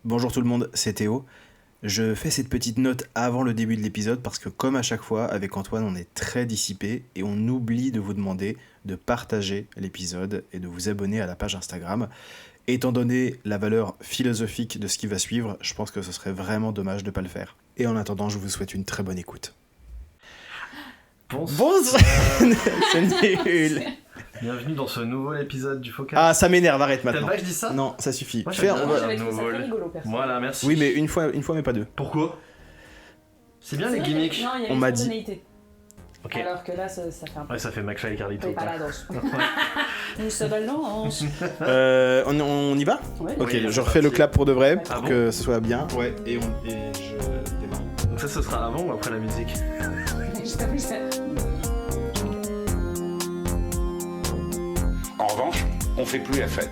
Bonjour tout le monde, c'est Théo. Je fais cette petite note avant le début de l'épisode parce que comme à chaque fois, avec Antoine, on est très dissipé et on oublie de vous demander de partager l'épisode et de vous abonner à la page Instagram. Étant donné la valeur philosophique de ce qui va suivre, je pense que ce serait vraiment dommage de ne pas le faire. Et en attendant, je vous souhaite une très bonne écoute. Bonsoir. C'est nul. Bienvenue dans ce nouvel épisode du Focast. Ah, ça m'énerve, arrête maintenant. T'aimes pas que je dise ça? Non, ça suffit. Moi, Fais j'aime un- bien. J'avais trouvé ça nouveau- très rigolo, perso. Voilà, merci. Oui, mais une fois mais pas deux. Pourquoi? C'est bien C'est les vrai gimmicks. que- Non, il y a On une m'a dit. spontanéité. Ok. Alors que là, ça fait un peu. Ouais, ça fait McFly et Carlito. Oui, pas quoi. la danse. Nous se balance. On y va? Ouais. Ok, Oui, je c'est refais le parti. clap pour de vrai, Ah pour bon que ce soit bien. Ouais, et je démarre. Donc ça, ce sera avant ou après la musique? Je t'avoue, ça- En revanche, on fait plus la fête.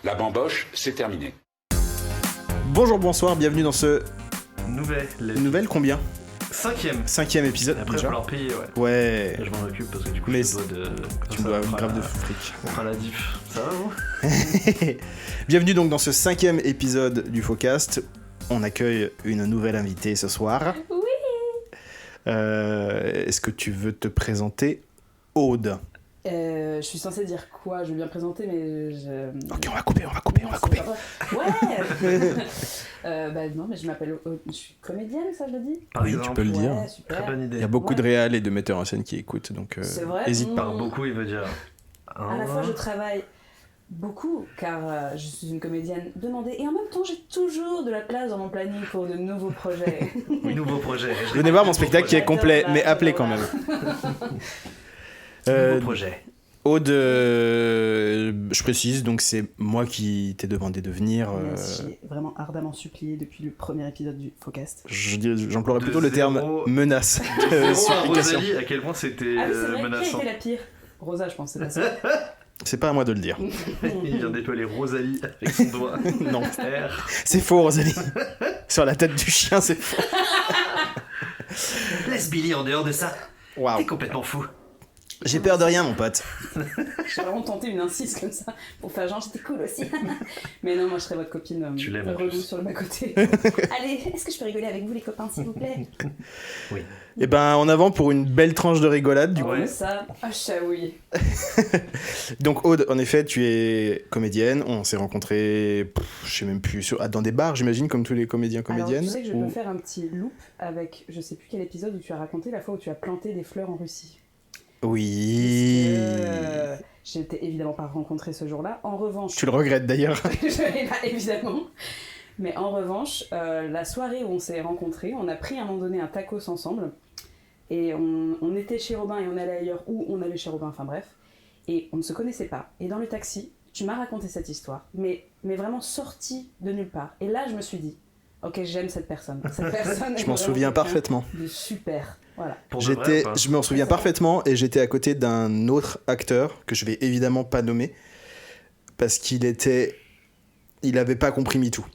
La bamboche, c'est terminé. Bonjour, bonsoir, bienvenue dans ce nouvelle combien? Cinquième épisode Après, il va déjà. falloir payer, ouais. Ouais, Je m'en occupe parce que du coup, Mais je dois de... tu ça, me dois on une fera grave la- de fric. On fera la diff. Ça va, vous? Bienvenue donc dans ce cinquième épisode du Focast. On accueille une nouvelle invitée ce soir. Oui. Est-ce que tu veux te présenter, Aude? Je suis censée dire quoi? Je vais bien présenter, mais je. Ok, on va couper. Ouais. Bah non, mais je m'appelle. Je suis comédienne, ça je le dis. Par Oui, tu exemple, peux le Ouais, dire. super. Très bonne idée. Il y a beaucoup de Ouais. réals et de metteurs en scène qui écoutent, donc C'est vrai. hésite pas. Par beaucoup, il veut dire... À la fois, je travaille beaucoup car je suis une comédienne demandée et en même temps, j'ai toujours de la place dans mon planning pour de nouveaux projets. Oui, nouveau projet. Venez voir mon spectacle qui est complet, J'adore, mais là, appelez j'adore, quand même. Nouveau projet. Aude, je précise, donc c'est moi qui t'ai demandé de venir. J'ai vraiment ardemment supplié depuis le premier épisode du Focast. J'emploierais plutôt De le terme zéro- menace. Zéro à Supplication. Rosalie, à quel point c'était Ah oui, c'est vrai, qui a menaçant. été la pire? Rosa, je pense, c'est pas ça. C'est pas à moi de le dire. Il vient d'épeler Rosalie avec son doigt. Non, R. c'est faux, Rosalie. Sur la tête du chien, c'est faux. Laisse Billy en dehors de ça. Waouh. T'es complètement fou. J'ai peur de rien, mon pote. J'ai vraiment tenté une insiste comme ça pour faire genre j'étais cool aussi. Mais non, moi je serais votre copine Tu l'aimes, en relou plus. sur le bas-côté. Allez, est-ce que je peux rigoler avec vous les copains s'il vous plaît? Et ben, en avant pour une belle tranche de rigolade, du Oh, coup. ça, ah oui. Donc, Aude, en effet, tu es comédienne. On s'est rencontrés, je sais même plus, dans des bars, j'imagine, comme tous les comédiens, comédiennes. Alors tu sais que je ou- peux faire un petit loop avec je sais plus quel épisode où tu as raconté la fois où tu as planté des fleurs en Russie. Oui. Je t'ai évidemment pas rencontré ce jour-là. En revanche, Tu le regrettes d'ailleurs. je l'ai pas évidemment. Mais en revanche, la soirée où on s'est rencontrés, on a pris à un moment donné un tacos ensemble. Et on était chez Robin et on allait ailleurs, ou on allait chez Robin, enfin bref. Et on ne se connaissait pas. Et dans le taxi, tu m'as raconté cette histoire, mais vraiment sortie de nulle part. Et là, je me suis dit, ok, j'aime cette personne. Cette personne est Je m'en vraiment souviens quelqu'un parfaitement. de super. Voilà. Pour de vrai ou pas Je m'en souviens parfaitement et j'étais à côté d'un autre acteur que je vais évidemment pas nommer parce qu'il avait pas compris MeToo.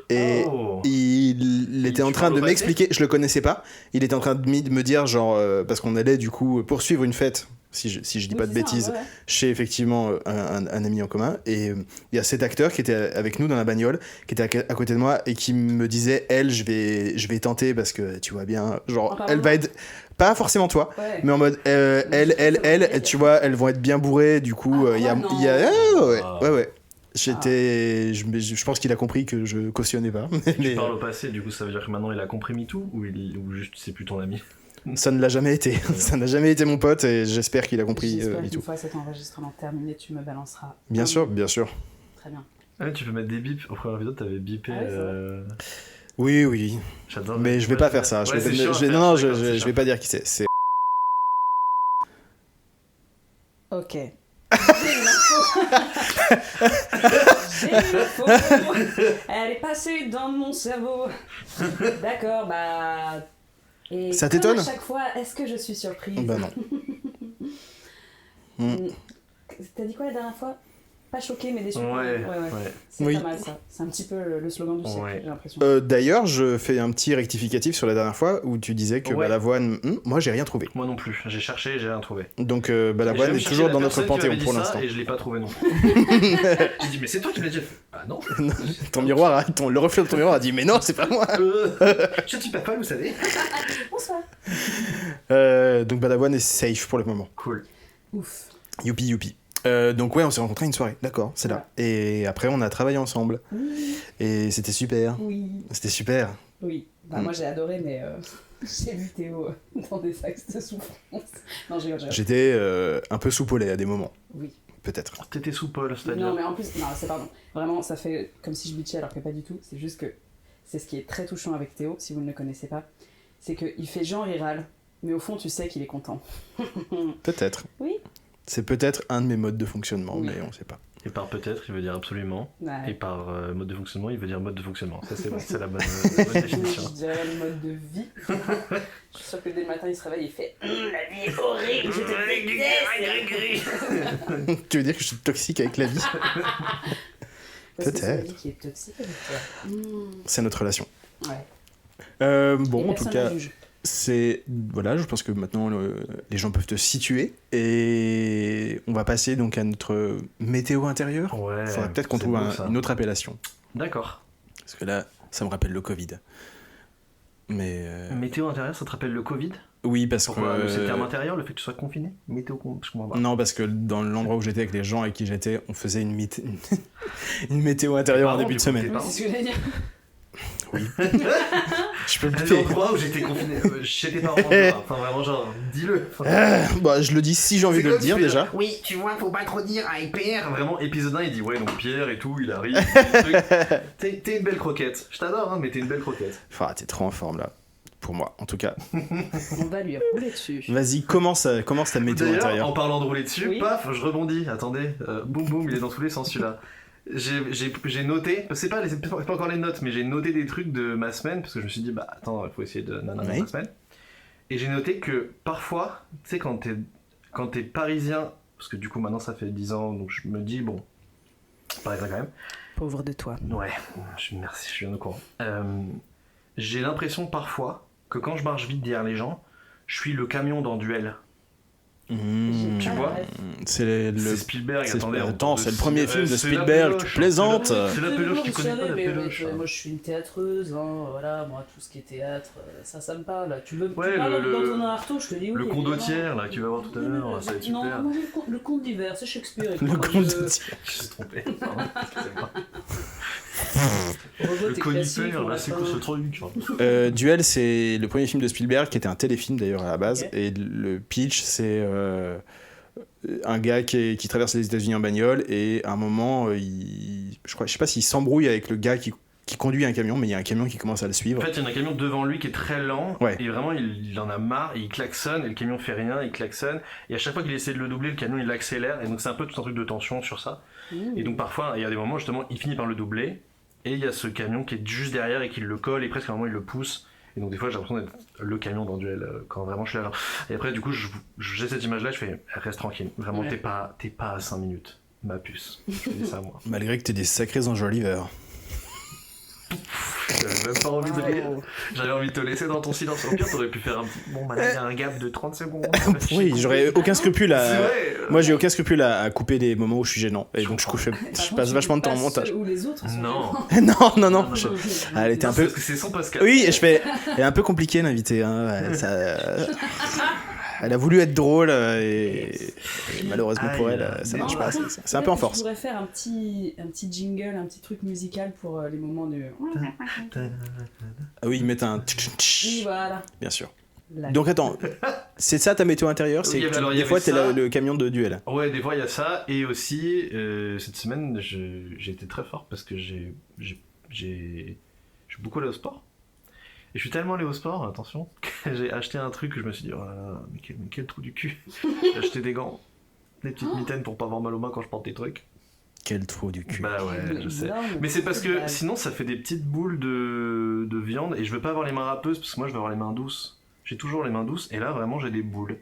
Et Oh. il était Tu en train parles de au passé m'expliquer, je le connaissais pas, il était en train de me dire genre, parce qu'on allait du coup poursuivre une fête, si je dis pas de Oui, c'est ça, bêtises, ouais. chez effectivement un ami en commun, et il y a cet acteur qui était avec nous dans la bagnole, qui était à côté de moi et qui me disait, elle, je vais tenter parce que tu vois bien, genre, Enfin, elle va être, pas forcément toi, Ouais. mais en mode, elle, tu vois, elles vont être bien bourrées, du coup, Ah, il y a... non. Ouais. Je pense qu'il a compris que je cautionnais pas. Tu Mais parles au passé, du coup ça veut dire que maintenant il a compris MeToo ou juste c'est plus ton ami? ça ne l'a jamais été. Ça n'a jamais été mon pote et j'espère qu'il a compris J'espère et qu'une tout. fois cet enregistrement terminé, tu me balanceras. Bien sûr, bien sûr. Très bien. Ah, tu peux mettre des bips. Au premier épisode t'avais bipé. Ah oui, c'est vrai. Oui. J'adore. Mais je vais pas faire ça. Ouais, c'est chiant à faire, Non, d'accord, c'est je chiant. vais pas dire qui c'est. C'est Ok. J'ai une info. Elle est passée dans mon cerveau. D'accord, bah. Et Ça comme t'étonne à chaque fois, est-ce que je suis surprise? Bah non. T'as dit quoi la dernière fois? pas choqué mais déçu. Ouais. C'est Oui. pas mal ça. C'est un petit peu le slogan du siècle, Ouais. j'ai l'impression. D'ailleurs, je fais un petit rectificatif sur la dernière fois où tu disais que Ouais. Balavoine, moi j'ai rien trouvé. Moi non plus, j'ai cherché, j'ai rien trouvé. Donc J'ai Balavoine même est cherché toujours la dans notre personne qui panthéon m'avait pour dit ça, l'instant. Et je l'ai pas trouvé non plus. J'ai dit, mais c'est toi qui me l'as dit. Ah non. Ton miroir, le reflet de ton miroir a dit mais non, c'est pas moi. Je suis pas folle, vous savez. Bonsoir. Donc Balavoine est safe pour le moment. Cool. Ouf. Youpi. Donc ouais, on s'est rencontrés une soirée, d'accord, c'est là. Et après on a travaillé ensemble. Oui. Et c'était super. Oui. C'était super. Oui. Bah, moi j'ai adoré, mais j'ai vu Théo dans des axes de souffrance. Non, j'ai rigole. J'étais un peu soupolé à des moments, Oui. peut-être. T'étais sous Paul, c'est-à-dire. Non, mais en plus, non, c'est pardon. Vraiment, ça fait comme si je bitchais alors que pas du tout. C'est juste que c'est ce qui est très touchant avec Théo, si vous ne le connaissez pas. C'est qu'il fait genre il râle, mais au fond, tu sais qu'il est content. Peut-être. Oui. C'est peut-être un de mes modes de fonctionnement, Oui. mais on sait pas. Et par peut-être, il veut dire absolument. Ouais. Et par mode de fonctionnement, il veut dire mode de fonctionnement. Ça, c'est bon, c'est la bonne Je définition. dirais le mode de vie. Je suis sûre que dès le matin, il se réveille et il fait la vie est horrible, je te déteste. Tu veux dire que je suis toxique avec la vie? Parce que c'est la Peut-être. vie qui est toxique avec toi. C'est notre relation. Ouais. Bon, Et en tout personne cas, ne juge. c'est... Voilà, je pense que maintenant, les gens peuvent te situer. Et on va passer donc à notre météo intérieure. Ouais. Il faudrait peut-être qu'on c'est trouve beau, ça. une autre appellation. D'accord. Parce que là, ça me rappelle le Covid. Mais... Météo intérieur, ça te rappelle le Covid? Oui, parce Pourquoi que... c'est le terme intérieur, le fait que tu sois confiné? Météo, je comprends pas. Non, parce que dans l'endroit où j'étais avec les gens avec qui j'étais, on faisait une météo intérieure en Pardon, début de du coup, semaine. t'es Oui, c'est ce que j'allais dire. Je peux le À dire. l'endroit où j'étais confiné, chez tes parents, enfin vraiment genre, dis-le. Bah, je le dis si j'ai envie C'est de le comme dire tu fais, déjà. Oui, tu vois, faut pas trop dire avec Pierre. Vraiment, épisode 1, il dit ouais, donc Pierre et tout, il arrive. T'es une belle croquette. Je t'adore, hein, mais t'es une belle croquette. Enfin, t'es trop en forme là. Pour moi, en tout cas. On va lui rouler dessus. Vas-y, commence ta météo D'ailleurs, intérieure. en parlant de rouler dessus, Oui. paf, je rebondis. Attendez, boum boum, il est dans tous les sens celui-là. J'ai noté, c'est pas encore les notes, mais j'ai noté des trucs de ma semaine parce que je me suis dit bah attends, il faut essayer de nanana Oui. ma semaine. Et j'ai noté que parfois, tu sais quand t'es parisien, parce que du coup maintenant ça fait 10 ans, donc je me dis bon, parisien quand même. Pauvre de toi. Ouais, merci, je suis bien au courant. J'ai l'impression parfois que quand je marche vite derrière les gens, je suis le camion dans Duel. Mmh, Tu vois, c'est C'est Spielberg, c'est- attendez. attends, c'est le premier film de c'est la Spielberg, péloche, tu plaisantes. C'est la péloche, tu connais pas la péloche. Moi je suis une théâtreuse, hein, voilà, moi tout ce qui est théâtre, ça me parle. Tu veux Ouais, tu parles le- dans ton Artaud, je te dis oui. Le évidemment. condottière là que tu vas voir tout à l'heure, ça va être Non, super. moi, le conte d'hiver, c'est Shakespeare. Le écoute, conte moi, de Je me suis trompé. Pardon, excusez-moi. Robot Le et classique, conifère, on là l'a c'est pas. quoi ce truc? Duel, c'est le premier film de Spielberg qui était un téléfilm d'ailleurs à la base. Ok. Et le pitch, c'est un gars qui traverse les États-Unis en bagnole et à un moment, je sais pas s'il s'embrouille avec le gars qui conduit un camion, mais il y a un camion qui commence à le suivre. En fait, il y a un camion devant lui qui est très lent, Ouais. et vraiment il en a marre, et il klaxonne, et le camion fait rien, il klaxonne, et à chaque fois qu'il essaie de le doubler, le camion il accélère, et donc c'est un peu tout un truc de tension sur ça. Et donc parfois, il y a des moments justement, il finit par le doubler, et il y a ce camion qui est juste derrière et qui le colle, et presque à un moment il le pousse. Et donc des fois j'ai l'impression d'être le camion dans Duel quand vraiment je suis là genre. Et après du coup j'ai cette image là, je fais reste tranquille, vraiment Ouais. t'es pas à 5 minutes, ma puce. Je dis ça à moi. Malgré que t'aies des sacrés enjoliveurs. J'avais même pas envie de rire. J'avais envie de te laisser dans ton silence. Au pire t'aurais pu faire un petit. Bon bah là il y a un gap de 30 secondes. Oui, j'aurais aucun scrupule C'est à. vrai. Moi, j'ai aucun scrupule à couper des moments où je suis gênant. Et donc, je passe vachement de temps en montage. Ou les autres sont Non. non. non. Ah, elle était un Non, peu. parce que c'est sans Pascal. Oui, et je fais. Elle est un peu compliquée, l'invité. Hein. Elle a voulu être drôle et malheureusement pour Aïe, elle, ça non, marche par pas. contre, C'est un peu en peut-être que force. Je pourrais faire un petit jingle, un petit truc musical pour les moments de. Ah oui, ils mettent un. Oui, voilà. Bien sûr. Là. Donc attends, c'est ça ta météo intérieure? C'est Oui, que alors, il y des avait fois t'es ça. le camion de Duel. Ouais, des fois il y a ça, et aussi cette semaine j'ai été très fort parce que je suis beaucoup allé au sport. Et je suis tellement allé au sport, attention, que j'ai acheté un truc que je me suis dit, oh là là, mais quel trou du cul. J'ai acheté des gants, des petites mitaines pour pas avoir mal aux mains quand je porte des trucs. Quel trou du cul. Bah ouais, je sais. Non, Mais c'est parce que pas- sinon ça fait des petites boules de viande et je veux pas avoir les mains râpeuses parce que moi je veux avoir les mains douces. J'ai toujours les mains douces et là vraiment j'ai des boules.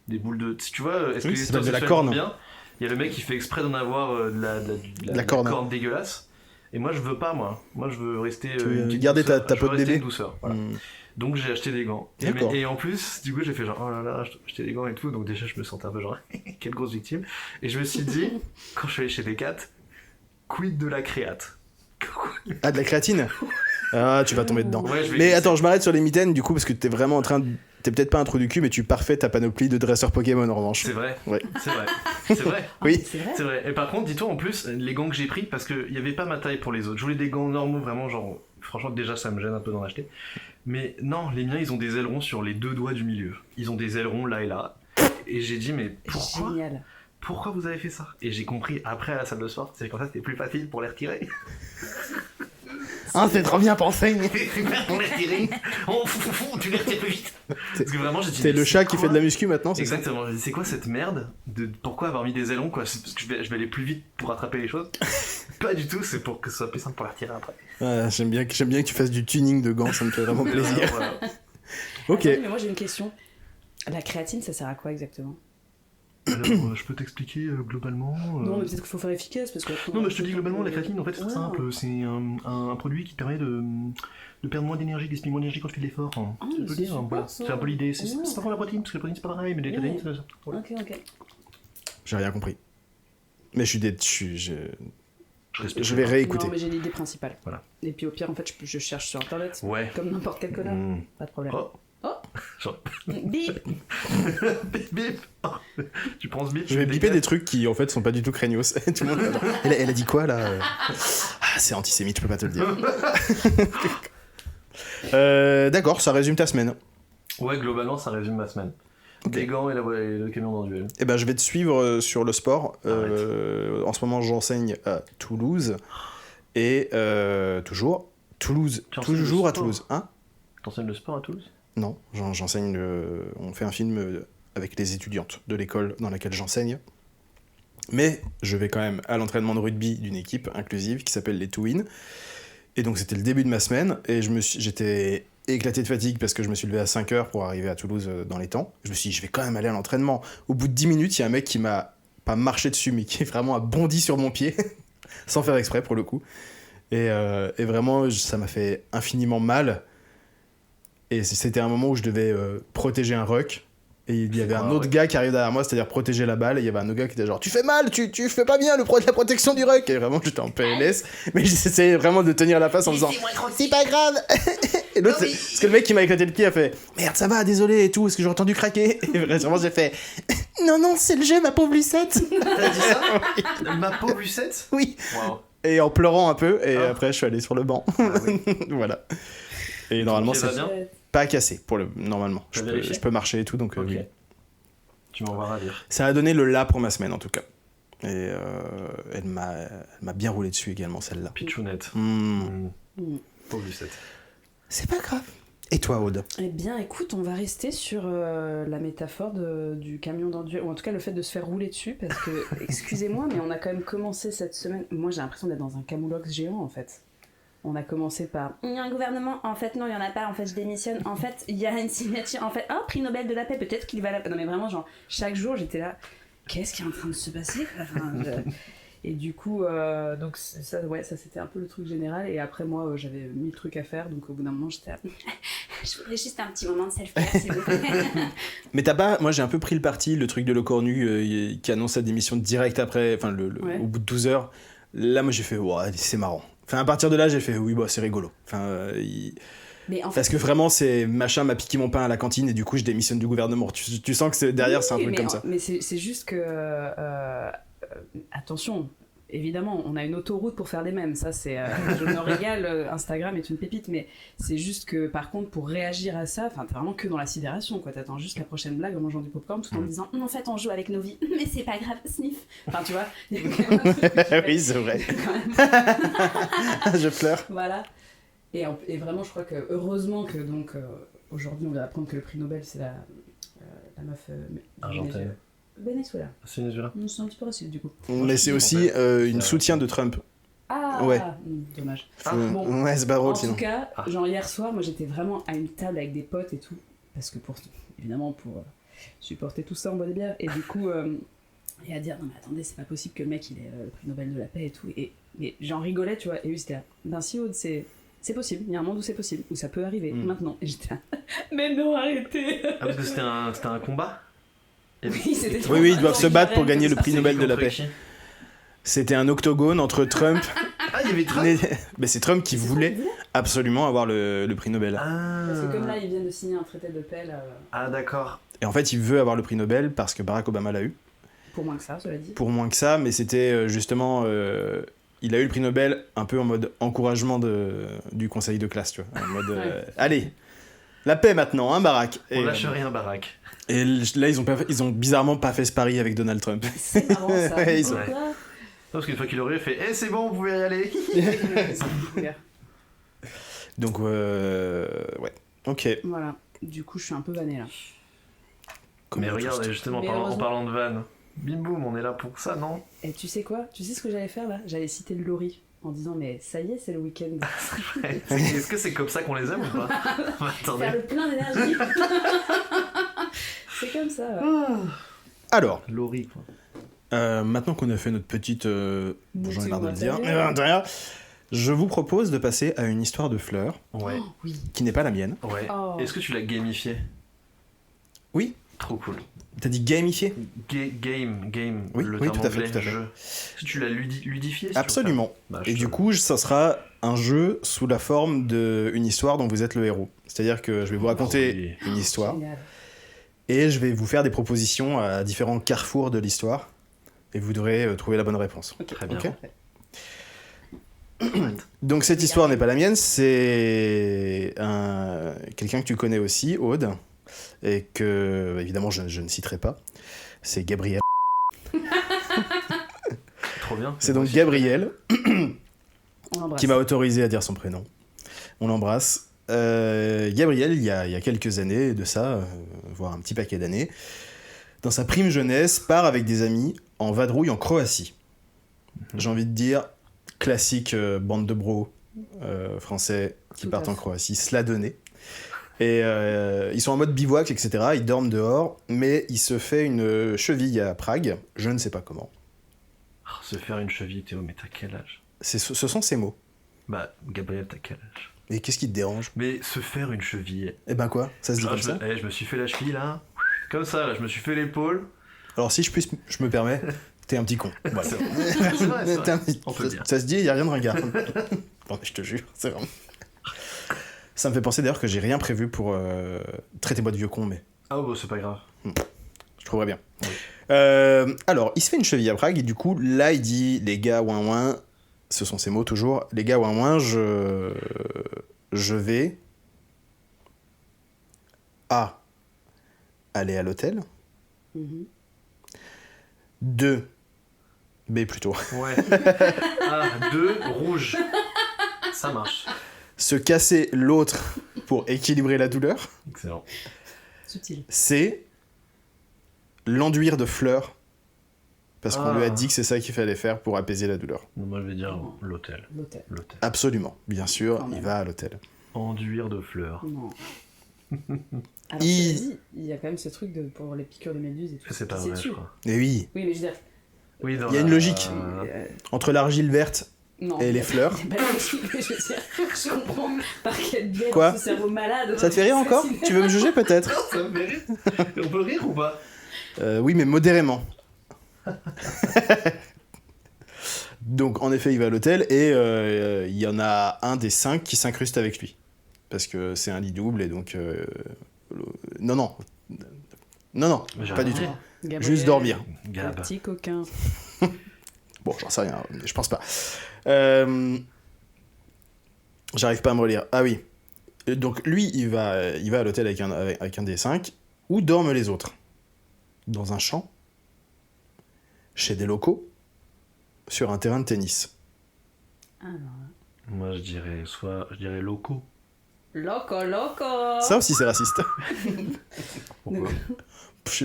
Des boules de. Si tu vois, est-ce Oui, que ça s'appelle de la sexuels corne. vont bien Il y a le mec qui fait exprès d'en avoir de la corne dégueulasse. Et moi, je veux pas, moi. Moi, je veux rester. Tu veux garder ta peau de bébé. Douceur, voilà. Donc, j'ai acheté des gants. Et en plus, du coup, j'ai fait genre, oh là là, j'ai acheté des gants et tout. Donc, déjà, je me sentais un peu genre, quelle grosse victime. Et je me suis dit, quand je suis allé chez Decat, quid de la créate? Ah, de la créatine? Ah, tu vas tomber dedans. Ouais, mais attends, je m'arrête sur les mitaines du coup parce que t'es vraiment en train de... T'es peut-être pas un trou du cul, mais tu parfais ta panoplie de dresseurs Pokémon en revanche. C'est vrai. Ouais. C'est vrai. C'est vrai. Oui. C'est vrai. Et par contre, dis-toi en plus, les gants que j'ai pris, parce qu'il n'y avait pas ma taille pour les autres. Je voulais des gants normaux, vraiment, genre. Franchement, déjà, ça me gêne un peu d'en acheter. Mais non, les miens, ils ont des ailerons sur les 2 doigts du milieu. Ils ont des ailerons là et là. Et j'ai dit, mais pourquoi? Génial. Pourquoi vous avez fait ça? Et j'ai compris après à la salle de sport, c'est comme ça, c'était plus facile pour les retirer. Ah, c'est trop bien pensé. Pour les retirer, tu les retires plus vite. Parce que vraiment, j'ai dit. C'est le chat qui fait de la muscu maintenant, c'est exactement. J'ai dit, c'est quoi cette merde pourquoi avoir mis des ailerons quoi? C'est parce que je vais aller plus vite pour rattraper les choses. Pas du tout, c'est pour que ce soit plus simple pour les retirer après. ça j'aime bien que tu fasses du tuning de gants, ça me fait vraiment plaisir. Voilà. Ok. Attends, mais moi j'ai une question. La créatine, ça sert à quoi exactement? Alors, je peux t'expliquer globalement. Non, mais peut-être qu'il faut faire efficace parce que. Non, mais je te dis globalement, la créatine, en fait, c'est très simple. C'est un produit qui te permet de perdre moins d'énergie, de gaspiller moins d'énergie quand tu fais de l'effort. Ah, Je peux dire, voilà. C'est un peu l'idée. C'est Ouais. pas pour la protéine, parce que la protéine c'est pas pareil, mais la créatine c'est ça. Voilà. Ok. J'ai rien compris. Mais je respecte vais pas. réécouter. Non, mais j'ai l'idée principale. Voilà. Et puis au pire, en fait, je cherche sur internet. Ouais. Comme n'importe quel connard. Pas de problème. Oh. Genre... Bip. Bip bip. Oh. Tu prends ce bip. Je vais biper des trucs qui en fait sont pas du tout craignos. Tout le monde, genre, elle a dit quoi là? Ah, c'est antisémite, je peux pas te le dire. D'accord, ça résume ta semaine. Ouais, globalement, ça résume ma semaine. Okay. Des gants et le camion dans le duel. Eh ben, je vais te suivre sur le sport. En ce moment, j'enseigne à Toulouse. Et toujours à Toulouse. Hein? T'enseignes le sport à Toulouse? Non, j'enseigne on fait un film avec les étudiantes de l'école dans laquelle j'enseigne. Mais je vais quand même à l'entraînement de rugby d'une équipe inclusive qui s'appelle les Twins. Et donc c'était le début de ma semaine et j'étais éclaté de fatigue parce que je me suis levé à 5h pour arriver à Toulouse dans les temps. Je me suis dit, je vais quand même aller à l'entraînement. Au bout de 10 minutes, il y a un mec qui m'a pas marché dessus, mais qui vraiment a bondi sur mon pied, sans faire exprès pour le coup. Et vraiment, ça m'a fait infiniment mal. Et c'était un moment où je devais protéger un ruck. Et il y avait un autre gars qui arrivait derrière moi, c'est-à-dire protéger la balle. Et il y avait un autre gars qui était genre, tu fais mal, tu fais pas bien la protection du ruck. Et vraiment, j'étais en PLS. Mais j'essayais vraiment de tenir la face en faisant, c'est pas grave. Et l'autre, parce que le mec qui m'a éclaté le pied a fait, merde, ça va, désolé et tout, est-ce que j'ai entendu craquer? Et vraiment, j'ai fait, non, c'est le jeu, ma pauvre Lucette. T'as dit ça? Oui. Ma pauvre Lucette? Oui. Wow. Et en pleurant un peu, et après, je suis allé sur le banc. Ah, oui. Voilà. Et normalement, c'est bien. pas cassé normalement. Je peux marcher et tout, donc ok. oui. Tu m'envoies dire. Ça a donné le là pour ma semaine en tout cas. Et elle m'a bien roulé dessus également celle-là. Pichounette. Pauvre Lucette. C'est pas grave. Et toi, Aude? Eh bien, écoute, on va rester sur la métaphore du camion dans le duel, ou en tout cas le fait de se faire rouler dessus, parce que, excusez-moi, mais on a quand même commencé cette semaine. Moi, j'ai l'impression d'être dans un camoulox géant en fait. On a commencé par il y a un gouvernement, en fait non il y en a pas, en fait je démissionne, en fait il y a une signature, en fait prix Nobel de la paix, peut-être qu'il va la... Non mais vraiment genre chaque jour j'étais là, qu'est-ce qui est en train de se passer Et du coup donc ça c'était un peu le truc général, et après moi j'avais 1000 trucs à faire, donc au bout d'un moment j'étais là... je voudrais juste un petit moment de self-care s'il vous plaît. Mais t'as pas, moi j'ai un peu pris le parti, le truc de Le Cornu qui annonce sa démission direct après, enfin au bout de 12 heures, là moi j'ai fait ouais c'est marrant. Enfin, à partir de là, j'ai fait oui, bah, c'est rigolo. Enfin, mais en fait, parce que vraiment, c'est machin m'a piqué mon pain à la cantine et du coup, je démissionne du gouvernement. Tu sens que derrière, oui, c'est un truc comme ça. Mais c'est juste que. Attention, évidemment, on a une autoroute pour faire des mèmes. Ça, c'est. Je me régale, Instagram est une pépite, mais c'est juste que par contre, pour réagir à ça, t'es vraiment que dans la sidération, quoi. T'attends juste la prochaine blague en mangeant du popcorn tout en disant en fait, on joue avec nos vies, mais c'est pas grave, sniff. Enfin, tu vois. Oui, c'est vrai. Je pleure. Voilà. Et vraiment, je crois que heureusement que donc aujourd'hui, on va apprendre que le prix Nobel, c'est la meuf argentine. Venezuela. C'est Venezuela. C'est un petit peu raciste du coup. Mais c'est aussi une soutien de Trump. Ah ouais. Dommage. Bon, ouais, c'est pas drôle sinon. En tout cas, genre hier soir, moi j'étais vraiment à une table avec des potes et tout, parce que évidemment pour supporter tout ça, on boit des bières, et du coup Et à dire, non mais attendez, c'est pas possible que le mec il ait le prix Nobel de la paix et tout. Mais j'en rigolais, tu vois. Et lui c'était là, ben si Aude, c'est possible. Il y a un monde où c'est possible, où ça peut arriver maintenant. Et j'étais là, mais non, arrêtez. Ah, parce que c'était un combat. Oui, c'était Oui, ils doivent se battre pour gagner le prix C'est Nobel qui de la contre paix. qui C'était un octogone entre Trump. Ah, il y avait Trump. Mais c'est Trump qui voulait absolument avoir le prix Nobel. Parce que comme là, ils viennent de signer un traité de paix là, Ah, d'accord. Et en fait, il veut avoir le prix Nobel parce que Barack Obama l'a eu. pour moins que ça, cela dit. Pour moins que ça, mais c'était justement... il a eu le prix Nobel un peu en mode encouragement du conseil de classe, tu vois. En mode, allez, la paix maintenant, hein, Barack. On lâche rien, Barack. Et là, ils ont bizarrement pas fait ce pari avec Donald Trump. C'est marrant ça. Ouais, ils sont- Pourquoi Non, parce qu'une fois qu'il aurait fait, c'est bon, vous pouvez y aller. Donc, ouais. Ok. Voilà. Du coup, je suis un peu vannée là. Comme Mais tous. regarde, justement, Mais en heureusement- parlant de vannes, bim boum, on est là pour ça, non? Et tu sais quoi? Tu sais ce que j'allais faire là? J'allais citer le Lori en disant mais ça y est, c'est le week-end. Est-ce que c'est comme ça qu'on les aime ou pas? Attendez. Faire le plein d'énergie. C'est comme ça. Ouais. Alors, Laurie, quoi. maintenant qu'on a fait notre petite... bon, j'en ai marre de le dire. Montée Je vous propose de passer à une histoire de fleurs Ouais, Oh, oui. qui n'est pas la mienne. ouais. Oh. Est-ce que tu l'as gamifié? Oui. Trop cool. T'as dit gamifié? Game, Oui, le oui, terme tout à fait, anglais, tout à fait. jeu. Est-ce que tu l'as ludifié si tu veux Absolument. faire Bah, Et je du te- coup, ça sera un jeu sous la forme d'une histoire dont vous êtes le héros. C'est-à-dire que je vais vous raconter une histoire Génial. et je vais vous faire des propositions à différents carrefours de l'histoire et vous devrez trouver la bonne réponse. Ok. Très bien. Ok. Donc cette histoire n'est pas la mienne, c'est quelqu'un que tu connais aussi, Aude, et que évidemment je ne citerai pas. C'est Gabriel. Trop bien. C'est donc Gabriel On l'embrasse. qui m'a autorisé à dire son prénom. On l'embrasse. Gabriel, il y a quelques années de ça, voire un petit paquet d'années, dans sa prime jeunesse, part avec des amis en vadrouille en Croatie. J'ai envie de dire classique bande de bros français qui Tout partent à en fait. Croatie, se la donner. Et ils sont en mode bivouac, etc. Ils dorment dehors, mais il se fait une cheville à Prague, je ne sais pas comment. Oh, se faire une cheville, Théo, mais t'as quel âge? Ce sont ces mots. Bah, Gabriel, t'as quel âge? Et qu'est-ce qui te dérange? Mais se faire une cheville. Eh ben quoi? Ça se dit Ah, comme ça? je me suis fait la cheville là. Comme ça, là, je me suis fait l'épaule. Alors si je me permets, t'es un petit con. Voilà. C'est vrai, c'est vrai. T'es un petit- On peut le dire. ça se dit, il n'y a rien de ringard. Non, mais je te jure, c'est vraiment... Ça me fait penser d'ailleurs que j'ai rien prévu pour... Traitez-moi de vieux con, mais Ah, oh, bah, c'est pas grave. je trouverais bien. Oui. Alors, il se fait une cheville à Prague, et du coup, là, il dit, les gars, ouin ouin, ce sont ces mots toujours, les gars, ouin ouin, je vais... A. Aller à l'hôtel. Mhm. 2. B plutôt. Ouais. Ah, 2, rouge. Ça marche. Se casser l'autre pour équilibrer la douleur. Excellent. Subtil. C'est l'enduire de fleurs. Parce qu'on Ah. lui a dit que c'est ça qu'il fallait faire pour apaiser la douleur. Non, moi, je vais dire l'hôtel. L'hôtel. L'hôtel. Absolument, bien sûr, Quand même. il va à l'hôtel. Enduire de fleurs. Non. Alors, Il- cela dit, il y a quand même ce truc pour les piqûres de méduses et tout. C'est pas Pisser vrai, je dessus. crois. Et oui, Oui, mais je veux dire. Oui, dans Il y a une la- logique. entre l'argile verte Non. et les fleurs. Il y a pas de logique, mais je veux dire, je comprends par quel biais Quoi ce cerveau malade. Ça te fait rire encore? Tu veux me juger peut-être? Ça me fait rire. On peut rire ou pas? Oui, mais modérément. Donc, en effet, il va à l'hôtel et il y en a un des 5 qui s'incruste avec lui. Parce que c'est un lit double et donc... Non, J'ai pas du rien tout. dit. Gabriel, Juste dormir. le Gab. petit coquin. Bon, j'en sais rien, mais je pense pas. J'arrive pas à me relire. Ah oui. Donc lui, il va à l'hôtel avec un des 5. Où dorment les autres? Dans un champ? Chez des locaux? Sur un terrain de tennis? Alors, Moi, je dirais locaux. loco, loco. Ça aussi, c'est raciste. Pourquoi?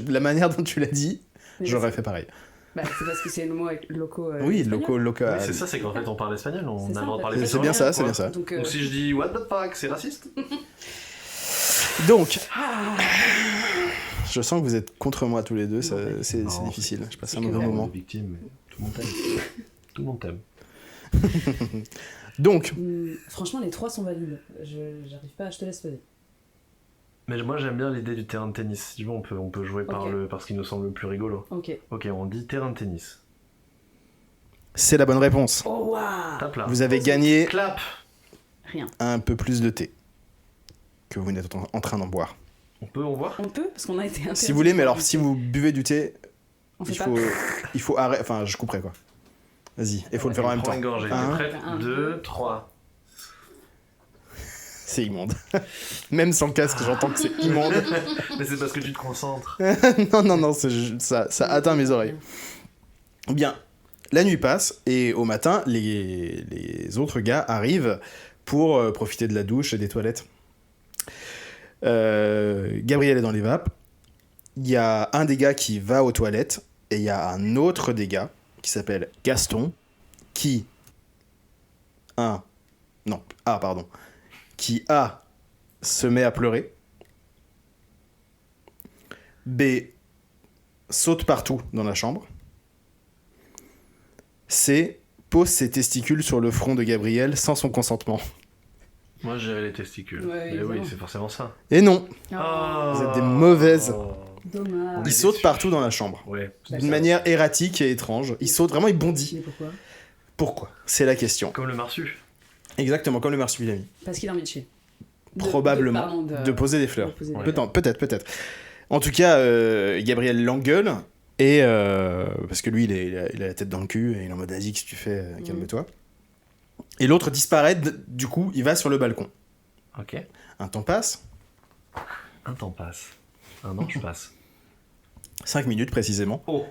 La manière dont tu l'as dit, Mais j'aurais fait pareil. Bah, c'est parce que c'est le mot avec loco. Oui, espagnol. locaux, Oui, local. c'est ça, c'est qu'en fait, on parle espagnol, on C'est ça, a le droit de en fait. parler C'est bien ça, c'est bien ça. Donc, Donc si je dis what the fuck, c'est raciste? Donc, Je sens que vous êtes contre moi tous les deux, c'est Non, difficile. Je passe c'est un que mauvais dalle. moment. Victime, mais tout le monde t'aime. Tout le monde t'aime. Donc, Franchement, les 3 sont valides. J'arrive pas, je te laisse poser. Mais moi j'aime bien l'idée du terrain de tennis. Si tu veux, on peut jouer par ce qui nous semble le plus rigolo. Ok. Ok, on dit terrain de tennis. c'est la bonne réponse. Oh waouh. Tape là. Vous avez gagné Clap. Rien. un peu plus de thé que vous n'êtes en train d'en boire. On peut en voir. On peut parce qu'on a été interdit. Si vous voulez, mais alors si vous buvez du thé, On fait il faut arrêter. Enfin, je couperai quoi. Vas-y, il faut le faire en même Prends temps. une gorgée. Un. T'es prête 1, 2, 3. C'est immonde. Même sans casque, j'entends que c'est immonde. Mais c'est parce que tu te concentres. non, ça atteint mes oreilles. Bien, la nuit passe et au matin, les autres gars arrivent pour profiter de la douche et des toilettes. Gabriel est dans les vapes. Il y a un des gars qui va aux toilettes et il y a un autre des gars qui s'appelle Gaston qui se met à pleurer. B saute partout dans la chambre. C pose ses testicules sur le front de Gabriel sans son consentement. Moi j'ai les testicules. Ouais, Mais oui, évidemment. c'est forcément ça. Et non, Ah. Vous êtes des mauvaises. Dommage. il est saute déçus. partout dans la chambre. Ouais. D'une manière erratique et étrange. Il saute, vraiment il bondit. Mais pourquoi? Pourquoi? C'est la question. Comme le marsu. Exactement, comme le marsupilami. Parce qu'il a envie de chier. Probablement. De poser des fleurs. de poser des Ouais. fleurs. Peut-être. En tout cas, Gabriel l'engueule. Et parce que lui, il a la tête dans le cul et il est en mode vas-y, qu'est-ce que tu fais? Calme-toi. Et l'autre disparaît, du coup, il va sur le balcon. Ok. Un temps passe, Un temps passe. Un an je passe. 5 minutes précisément. Oh.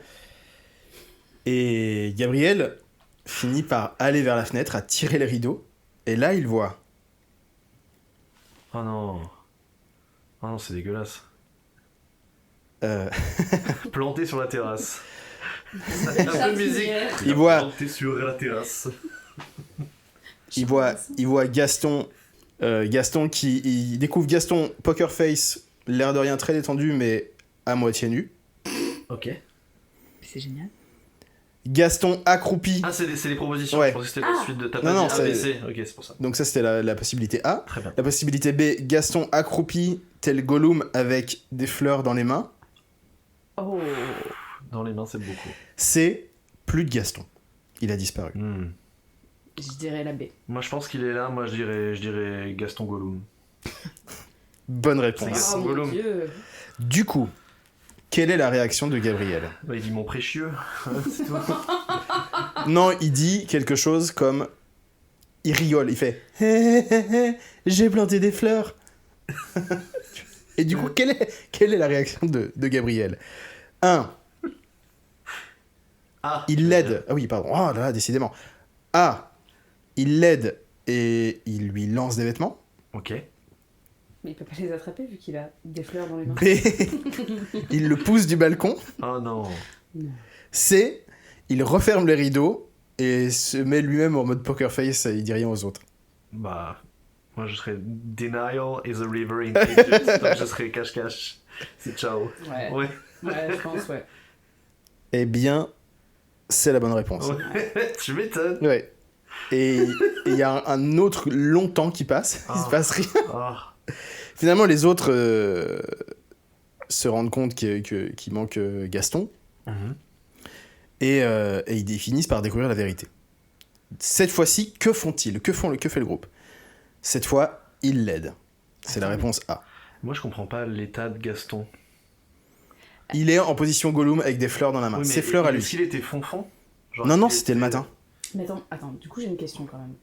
Et Gabriel finit par aller vers la fenêtre, à tirer les rideaux. Et là, il voit. Oh non. Oh non, c'est dégueulasse. euh, Planté sur la terrasse. Un peu de musique. Il voit- Planté sur la terrasse. il voit Gaston. Gaston il découvre Gaston poker face, l'air de rien très détendu, mais à moitié nu. Ok. C'est génial. Gaston accroupi. Ah, c'est des propositions. Ouais. Je pensais que c'était la suite de ta Non, non, pas dit c'est- ABC. Ok, c'est pour ça. Donc ça, c'était la possibilité A. Très bien. La possibilité B, Gaston accroupi, tel Gollum avec des fleurs dans les mains. Oh. Dans les mains, c'est beaucoup. C, plus de Gaston. Il a disparu. Je dirais la B. Moi, je pense qu'il est là. Moi, je dirais Gaston Gollum. Bonne C'est réponse. Gaston Oh mon Gollum. Dieu. Du coup, quelle est la réaction de Gabriel? Bah, il dit mon précieux. C'est tout. Non, il dit quelque chose comme... Il rigole, il fait... Hé, hé, hé, j'ai planté des fleurs. Et du coup, quelle est la réaction de Gabriel? 1. Ah. Il l'aide. Ah oui, pardon. Oh là là, décidément. A. Il l'aide et il lui lance des vêtements. Ok. Mais il peut pas les attraper vu qu'il a des fleurs dans les mains. B. Il le pousse du balcon. Oh non. C. Il referme les rideaux et se met lui-même en mode poker face et il dit rien aux autres. Bah. Moi, je serais Denial is a river in Egypt. Donc, je serais cache-cache. C'est ciao. Ouais. Ouais. Ouais, je pense, ouais. Eh bien, c'est la bonne réponse. Ouais. Tu m'étonnes. Ouais. Et il y a un autre long temps qui passe, il se Ah. passe rien. Ah. Finalement, les autres se rendent compte qu'il manque Gaston Mhm. et ils finissent par découvrir la vérité. Cette fois-ci, que font-ils? Que fait le groupe? Cette fois, ils l'aident. C'est la réponse A. Moi, je comprends pas l'état de Gaston. Il est en position Gollum avec des fleurs dans la main. Oui, mais Ces fleurs à lui. Est-ce qu'il était fonfon? Genre, Non, non, est-ce qu'il c'était le était- matin. Mais attends, du coup j'ai une question quand même.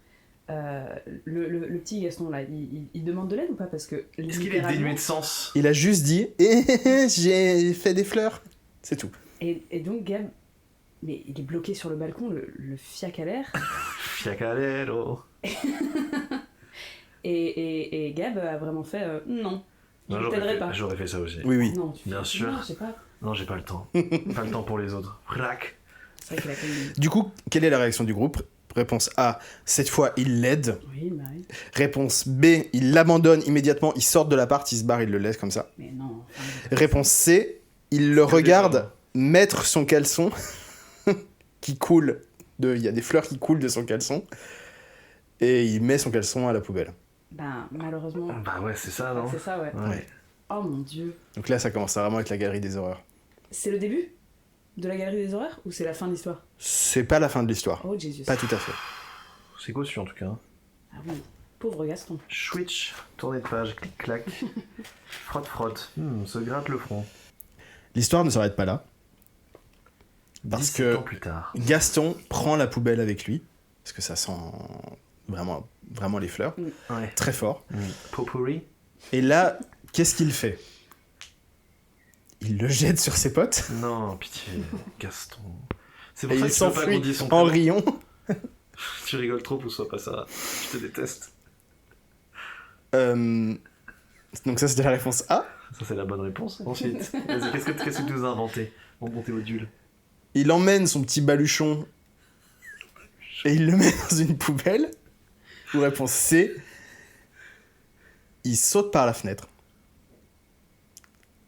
Le petit Gaston là, il demande de l'aide ou pas? Parce que Est-ce qu'il est dénué de sens? Il a juste dit j'ai fait des fleurs. C'est tout. Et donc Gab, mais il est bloqué sur le balcon, le fiac à l'air. Fiacalero. Et Gab a vraiment fait non. Je Non, ne t'aiderai pas. J'aurais fait ça aussi. Oui, oui. Non, tu Bien fais- sûr. Non, je sais pas. Non, j'ai pas le temps. Pas le temps pour les autres. Rac. C'est vrai qu'il a quand même... Du coup, quelle est la réaction du groupe? Réponse A, cette fois, il l'aide. Oui, bah oui. Réponse B, il l'abandonne immédiatement, il sort de l'appart, il se barre, il le laisse comme ça. Mais non. Réponse C, il le regarde mettre son caleçon qui coule. Il y a des fleurs qui coulent de son caleçon. Et il met son caleçon à la poubelle. Bah, malheureusement. Bah ouais, c'est ça, non? C'est ça, ouais. Ouais. Oh mon dieu. Donc là, ça commence vraiment avec la galerie des horreurs. C'est le début de la galerie des horreurs ou c'est la fin de l'histoire? C'est pas la fin de l'histoire. Oh Jésus. Pas tout à fait. C'est cossu en tout cas. Ah oui. Pauvre Gaston. Switch, tournée de page, clic-clac. Frotte. Se gratte le front. L'histoire ne s'arrête pas là. Parce 17 que ans plus tard. Gaston prend la poubelle avec lui. Parce que ça sent vraiment les fleurs. Ouais. Très fort. Potpourri. Et là, qu'est-ce qu'il fait? Il le jette sur ses potes. Non, pitié, Gaston. C'est Et pour ça il que tu veux pas qu'on s'enfuit dise son en prénom. riant. Tu rigoles trop, pousse-toi pas ça. Je te déteste. Donc ça, c'était la réponse A. Ça, c'est la bonne réponse. Ensuite, vas-y, qu'est-ce que tu nous as inventé, mon théodule? Il emmène son petit baluchon et il le met dans une poubelle. Ou réponse C. Il saute par la fenêtre.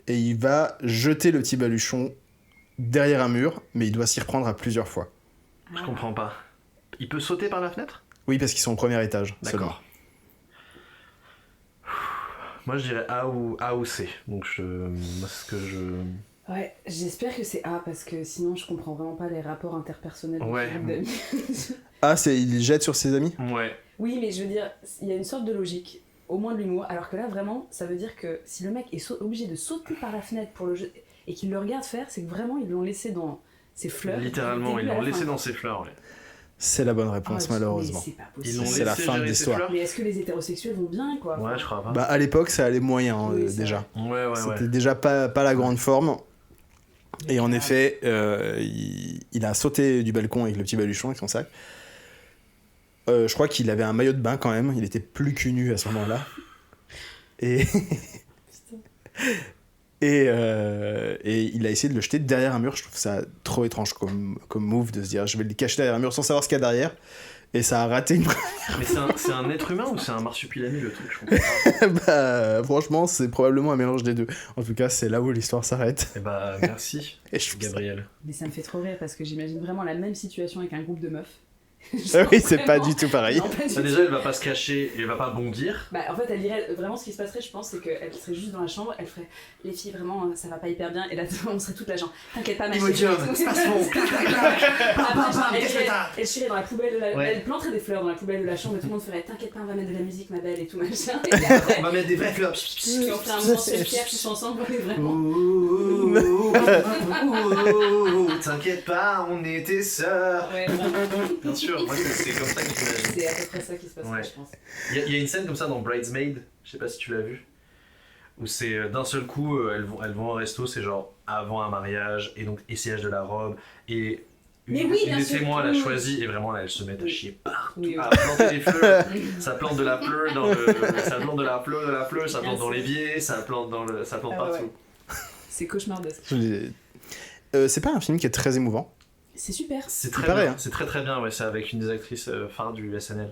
Et il va jeter le petit baluchon derrière un mur, mais il doit s'y reprendre à plusieurs fois. Je comprends pas. Il peut sauter par la fenêtre? Oui, parce qu'ils sont au premier étage. Seulement. D'accord. Moi, je dirais A ou C. Donc, moi, c'est ce que je... Ouais, j'espère que c'est A parce que sinon je comprends vraiment pas les rapports interpersonnels de Ouais. ce groupe d'amis. Ah, c'est il jette sur ses amis? Ouais. Oui, mais je veux dire, il y a une sorte de logique, au moins de l'humour, alors que là vraiment, ça veut dire que si le mec est obligé de sauter par la fenêtre pour le jeter et qu'il le regarde faire, c'est que vraiment ils l'ont laissé dans ses fleurs. Littéralement, du ils début à l'ont la laissé fin. dans ses fleurs, ouais. C'est la bonne réponse, Ah, malheureusement. mais c'est pas Ils possible. l'ont C'est la laissé fin de gérer ses l'histoire. fleurs? Mais est-ce que les hétérosexuels vont bien, quoi? Ouais, je crois pas. Bah, à l'époque, ça allait moyen, Oui, c'est déjà. Ouais. C'était déjà pas la grande forme. Et en effet, il a sauté du balcon avec le petit baluchon, avec son sac. Je crois qu'il avait un maillot de bain quand même. Il était plus cul nu à ce moment-là. Et... et il a essayé de le jeter derrière un mur. Je trouve ça trop étrange comme move de se dire je vais le cacher derrière un mur sans savoir ce qu'il y a derrière. Et ça a raté une Mais c'est un être humain ou c'est un marsupilami, le truc, je comprends pas. Bah, franchement, c'est probablement un mélange des deux. En tout cas, c'est là où l'histoire s'arrête. Eh bah, merci, Et je trouve ça- Gabriel. Mais ça me fait trop rire parce que j'imagine vraiment la même situation avec un groupe de meufs. Ah oui, c'est pas du tout pareil. Non, pas du Bah, tout. déjà, elle va pas se cacher et elle va pas bondir. Bah, en fait, elle dirait vraiment ce qui se passerait, je pense, c'est qu'elle serait juste dans la chambre, elle ferait les filles, vraiment, ça va pas hyper bien, et là, on serait toute la genre, t'inquiète pas, ma chérie. Elle chierait dans la poubelle de la. Ouais. Elle planterait des fleurs dans la poubelle de la chambre, et tout le monde ferait t'inquiète pas, on va mettre de la musique, ma belle, et tout machin. Et puis après, On va mettre des vraies fleurs. puis on ferait un moment self-care tous ensemble, ouais, vraiment. T'inquiète pas, on est tes sœurs. Ouais, vraiment. Bien sûr, moi, c'est comme ça que j'imagine. C'est à peu près ça qui se passerait, Ouais. je pense. Il y a une scène comme ça dans Bridesmaid, je sais pas si tu l'as vu, où c'est d'un seul coup, elles vont au resto, c'est genre avant un mariage, et donc essayage de la robe, et Mais une, oui, une bien des sûr, témoins oui, l'a oui. choisie, et vraiment là, elles se mettent à chier partout, Oui, oui. à planter des fleurs, ça plante de la fleur dans le... ça plante de la fleur, ça plante dans l'évier, ça plante Ah ouais, partout. ouais. C'est cauchemardesque. C'est pas un film qui est très émouvant. C'est super. C'est très pareil, bien, hein. c'est très très bien, ouais, c'est avec une des actrices phares du SNL.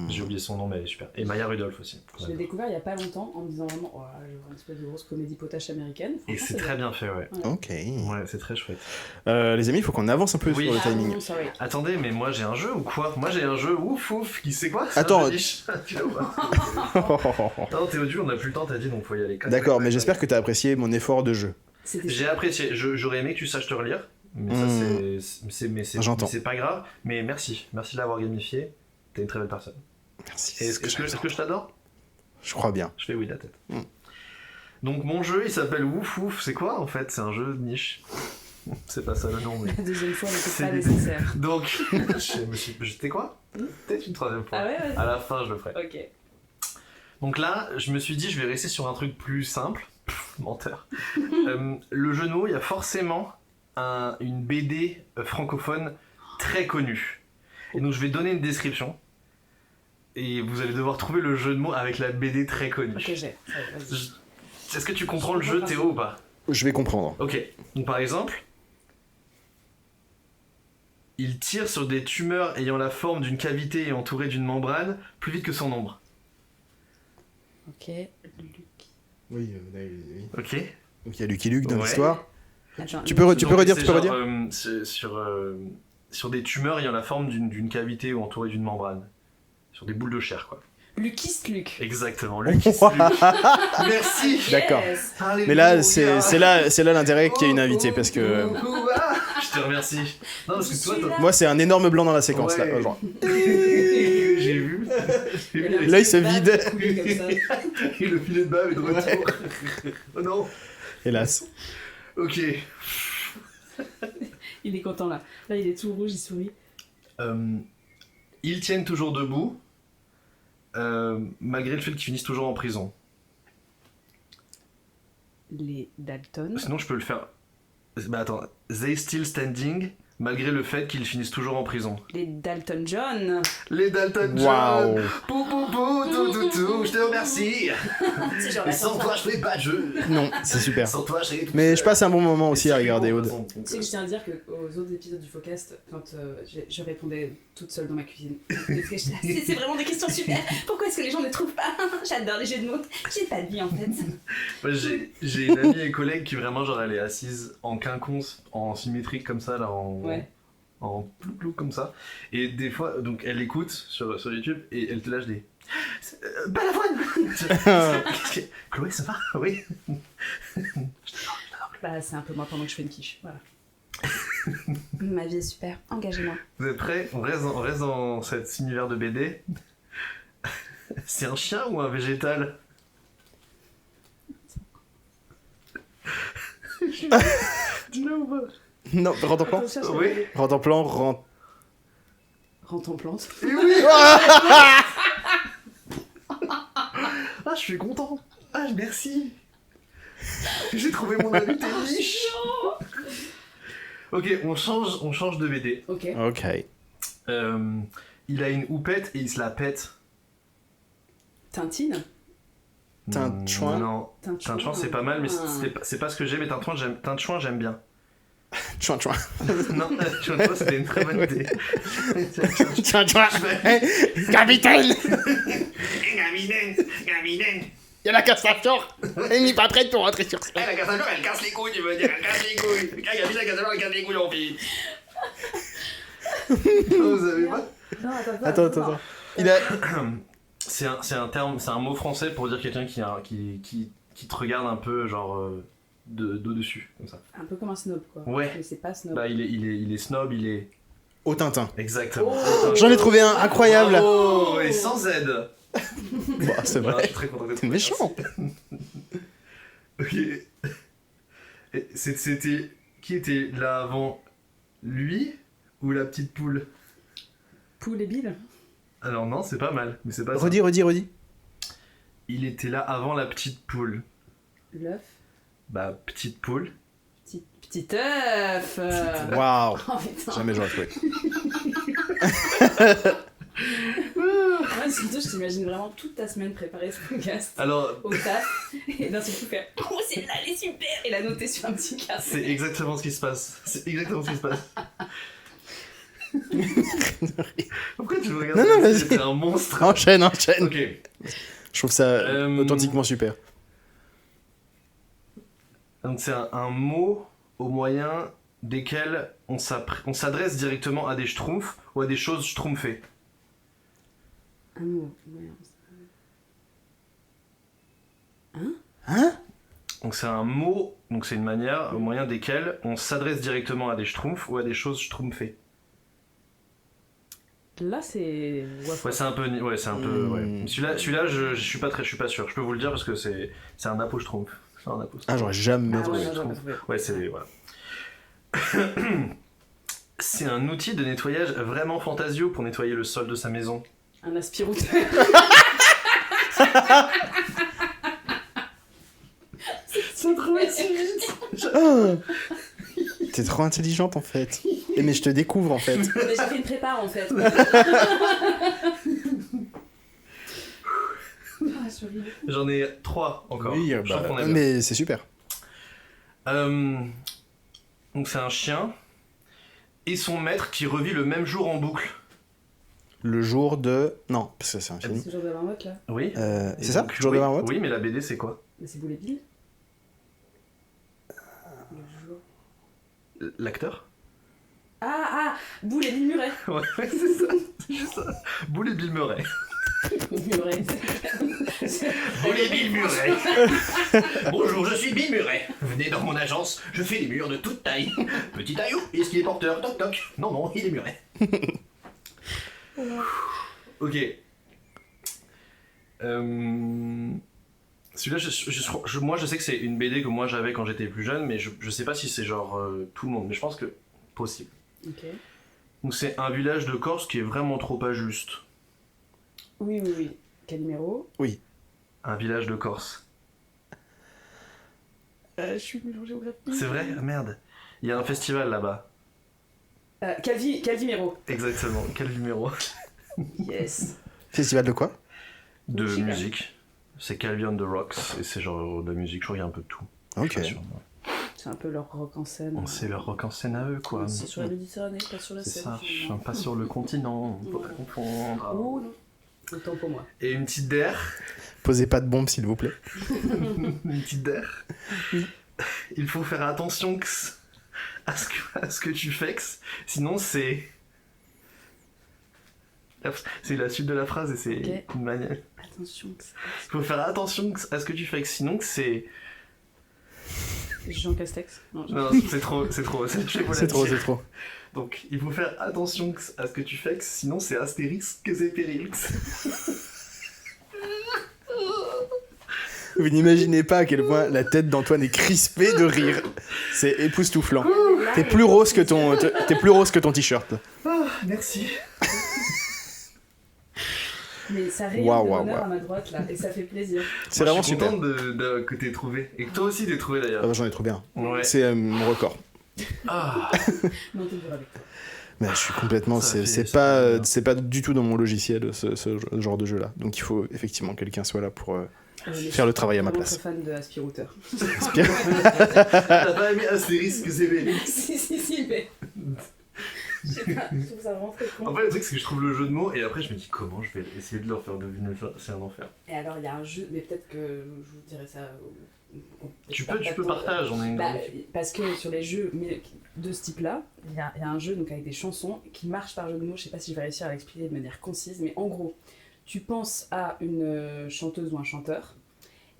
J'ai oublié son nom, mais elle est super. Et Maya Rudolph aussi. Je l'ai découvert il y a pas longtemps en me disant vraiment, oh, je vois une espèce de grosse comédie potache américaine. Et Franchement, c'est très bien fait, ouais. Ok. Ouais, c'est très chouette. Les amis, il faut qu'on avance un peu Oui. sur le Ah timing. non, sorry. Attendez, mais moi j'ai un jeu ou quoi? Moi j'ai un jeu, ouf, qui c'est quoi? Attends. Tu vois pas. Attends, Théodule, on a plus le temps, t'as dit, donc faut y aller. D'accord, mais j'espère que t'as apprécié mon effort de jeu. C'était J'ai apprécié, j'aurais aimé que tu saches te relire, mais ça J'entends. c'est pas grave, mais merci de l'avoir gamifié, t'es une très belle personne. Merci. Et est-ce que je t'adore? Je crois bien. Je fais oui de la tête. Donc mon jeu il s'appelle Ouf, c'est quoi en fait? C'est un jeu de niche. C'est pas ça le nom, mais... La deuxième fois n'était C'est pas des- nécessaire. Donc, j'étais quoi? Peut-être une troisième fois. Ah ouais, vas-y. À la fin je le ferai. Ok. Donc là, je me suis dit, je vais rester sur un truc plus simple. Menteur. Le jeu de mots, il y a forcément une BD francophone très connue. Et donc je vais donner une description. Et vous allez devoir trouver le jeu de mots avec la BD très connue. Ok, j'ai. Ouais, vas-y. Est-ce que tu comprends le jeu, Théo, ou pas? Je vais comprendre. Ok. Donc par exemple... Il tire sur des tumeurs ayant la forme d'une cavité et entourée d'une membrane plus vite que son ombre. Ok, Luke. Oui, Ok. Donc il y a Lucky Luke dans Ouais. l'histoire. Attends, Tu peux redire, C'est tu peux genre, redire sur des tumeurs ayant la forme d'une cavité ou entourée d'une membrane. Sur des boules de chair, quoi. Luciste Luke. Exactement, Lucky Luke. Merci. D'accord. Yes. Mais là, c'est là l'intérêt qu'il y ait une invitée parce que Je te remercie. Non, parce que toi, toi... moi c'est un énorme blanc dans la séquence Ouais. là. Genre. J'ai vu. J'ai vu. L'œil se vide. Et le filet de bave est de retour. Oh non. Hélas. Ok. Il est content là. Là, il est tout rouge, il sourit. Ils tiennent toujours debout, malgré le fait qu'ils finissent toujours en prison. Les Dalton. Sinon, je peux le faire. Bah attends, they still standing, malgré le fait qu'ils finissent toujours en prison. Les Dalton John. Les Dalton Waouh. John. Pou pou pou, tout tout tout, je te remercie. C'est genre Mais la sans chanson. toi, je fais pas de jeu. Non, c'est super. Sans toi, je serais tout Mais seul. je passe un bon moment aussi à regarder Aude. Tu sais que je tiens à dire qu'aux autres épisodes du Focast, quand je répondais toute seule dans ma cuisine. Parce que c'est vraiment des questions super. Pourquoi est-ce que les gens ne trouvent pas? J'adore les jeux de mots. J'ai pas de vie en fait. Moi, j'ai une amie et collègue qui vraiment, genre, elle est assise en quinconce, en symétrique comme ça, là, Ouais. en plou-plou comme ça. Et des fois, donc elle écoute sur YouTube et elle te lâche des. Balavoine. Chloé, ça va? Oui. Bah, c'est un peu moi pendant que je fais une quiche. Voilà. Ma vie est super. Engagez-moi. Vous êtes prêts? On reste dans cet univers de BD. C'est un chien ou un végétal? Dis-le ou pas? Non, rentre en plan. Oui. Rentre en plan, rentre. Rentre en plante. Et oui. Ah, je suis content. Ah, merci. J'ai trouvé mon invité niche. Ok, on change de BD. Ok. Ok. Il a une houppette et il se la pète. Tintine. Tintouin. Non. Tintouin, c'est pas mal, mais c'est pas ce que j'aime. Mais Tintouin, j'aime bien. Chouin chouin. Non, Tintouin, c'était une très bonne idée. Chouin chouin. Capitaine. Gaminen. Il y a la cassation. Elle n'est pas prête pour rentrer sur scène. La cassation, elle casse les couilles, tu veux dire, elle casse les couilles. Gaminen, la cassation, elle casse les couilles, en fille. Vous savez pas? Non, Attends. Il a. C'est un terme, c'est un mot français pour dire quelqu'un qui te regarde un peu, genre, d'au-dessus, comme ça. Un peu comme un snob, quoi. Ouais. Mais c'est pas snob. Bah, il est snob, il est... Au Tintin. Exactement. Oh. J'en ai trouvé un incroyable. Oh, et sans Z. Bah, c'est Voilà, je vrai. suis très content d'être T'es méchant. Ok. Et c'était... Qui était là avant? Lui ou la petite poule? Poule et Bill. Alors non, c'est pas mal, mais c'est pas ça. Redis. Il était là avant la petite poule. L'œuf. Bah, petite poule. Petit œuf. Waouh. Oh putain. Jamais j'aurais trouvé. Moi, surtout, je t'imagine vraiment toute ta semaine préparer ce podcast Alors, au taf et d'un seul coup faire oh, celle-là, elle est super et la noter sur un petit carnet. c'est exactement ce qui se passe. Pourquoi tu me regardes? Non, vas-y. C'était un monstre. Enchaîne. Ok. Je trouve ça authentiquement super. Donc c'est un mot au moyen desquels on s'adresse directement à des schtroumpfs ou à des choses schtroumpfées. Un mot. Ouais, Hein? Donc c'est un mot, donc c'est une manière au moyen desquels on s'adresse directement à des schtroumpfs ou à des choses schtroumpfées. là, c'est. Ouais, c'est un peu, ouais. Celui-là, je suis pas sûr. Je peux vous le dire parce que c'est un apostrophe. C'est un apostrophe. Ah, j'aurais jamais Ah trouvé. ouais, non, j'aurais pas trouvé. Ouais, c'est voilà. C'est un outil de nettoyage vraiment fantasio pour nettoyer le sol de sa maison. Un aspirateur. C'est trop vite. Ah. T'es trop intelligente en fait. Mais je te découvre en fait. Mais j'ai fait une prépa en fait. Ah, je ris. J'en ai 3 encore. Oui, Je sens qu'on est bien. mais c'est super. Donc c'est un chien. et son maître qui revit le même jour en boucle. Le jour de... Non, parce que c'est un film. C'est le jour de la marmotte là. Oui. C'est Et ça, donc, le jour de oui, la marmotte? Oui, mais la BD c'est quoi? Mais c'est Boule et Bill. Le jour. L'acteur? Ah, Boule et Bill Murray. Ouais, c'est ça. C'est juste ça. Boule et Bill Murray. Murray. Boule et Bill Murray. Bonjour, je suis Bill Murray. Venez dans mon agence, je fais des murs de toute taille. Petit taillou, est-ce qu'il est porteur? Toc toc. Non, il est Murray. Ok. Celui-là, moi je sais que c'est une BD que moi j'avais quand j'étais plus jeune, mais je sais pas si c'est genre tout le monde, mais je pense que possible. Ok. Donc c'est un village de Corse qui est vraiment trop pas juste. Oui. Calimero. Un village de Corse. Je suis nulle en géographie. C'est vrai? Ah, merde. Il y a un festival là-bas. Calimero. Exactement. Quel numéro? Yes. Festival de quoi? De Musique. musique. C'est Calvi on the Rocks et c'est genre de la musique, je crois qu'il y a un peu de tout. Je Ok. suis pas sûr. C'est un peu leur rock en scène. C'est leur rock en scène à eux quoi. C'est sur la Méditerranée, pas sur la C'est scène. ça, je suis finalement. pas sur le continent, faut pas confondre. Oh non. Autant pour moi. Et une petite der. Posez pas de bombes, s'il vous plaît. Une petite der. Il faut faire attention à ce que tu fais, sinon c'est... C'est la suite de la phrase et c'est Ok. une manière... Attention. Il faut faire attention à ce que tu fais, sinon c'est... Jean Castex. Non, Non, c'est trop, je sais pas C'est trop, la dire. c'est trop. Donc, il faut faire attention à ce que tu fais, sinon c'est Astérix que c'est Périx. Vous n'imaginez pas à quel point la tête d'Antoine est crispée de rire. C'est époustouflant. T'es plus rose que ton t-shirt. Ah, merci. Mais ça rayonne Waouh, de waouh, bonheur waouh. à ma droite là, et ça fait plaisir. C'est vraiment Je suis super. content que t'aies trouvé. Et que toi aussi t'aies trouvé Ah d'ailleurs. bah, j'en ai trouvé un. Ouais. C'est mon record. Ah. Non, t'es dur avec toi. Mais je suis complètement. Ça fait C'est pas du tout dans mon logiciel ce genre de jeu là. Donc il faut effectivement que quelqu'un soit là pour. Faire le travail à ma place. Je suis fan de Aspirouteur. T'as pas aimé Astérix que c'est Périx? si, mais. Je sais pas, je trouve ça vraiment très con. En fait, le truc c'est que je trouve le jeu de mots et après je me dis comment je vais essayer de leur faire deviner ça. C'est un enfer. Et alors, il y a un jeu, mais peut-être que je vous dirai ça. Tu peux partager, on est une Bah, grande équipe. parce que sur les jeux de ce type-là, il y a un jeu donc avec des chansons qui marche par jeu de mots. Je sais pas si je vais réussir à l'expliquer de manière concise, mais en gros, tu penses à une chanteuse ou un chanteur,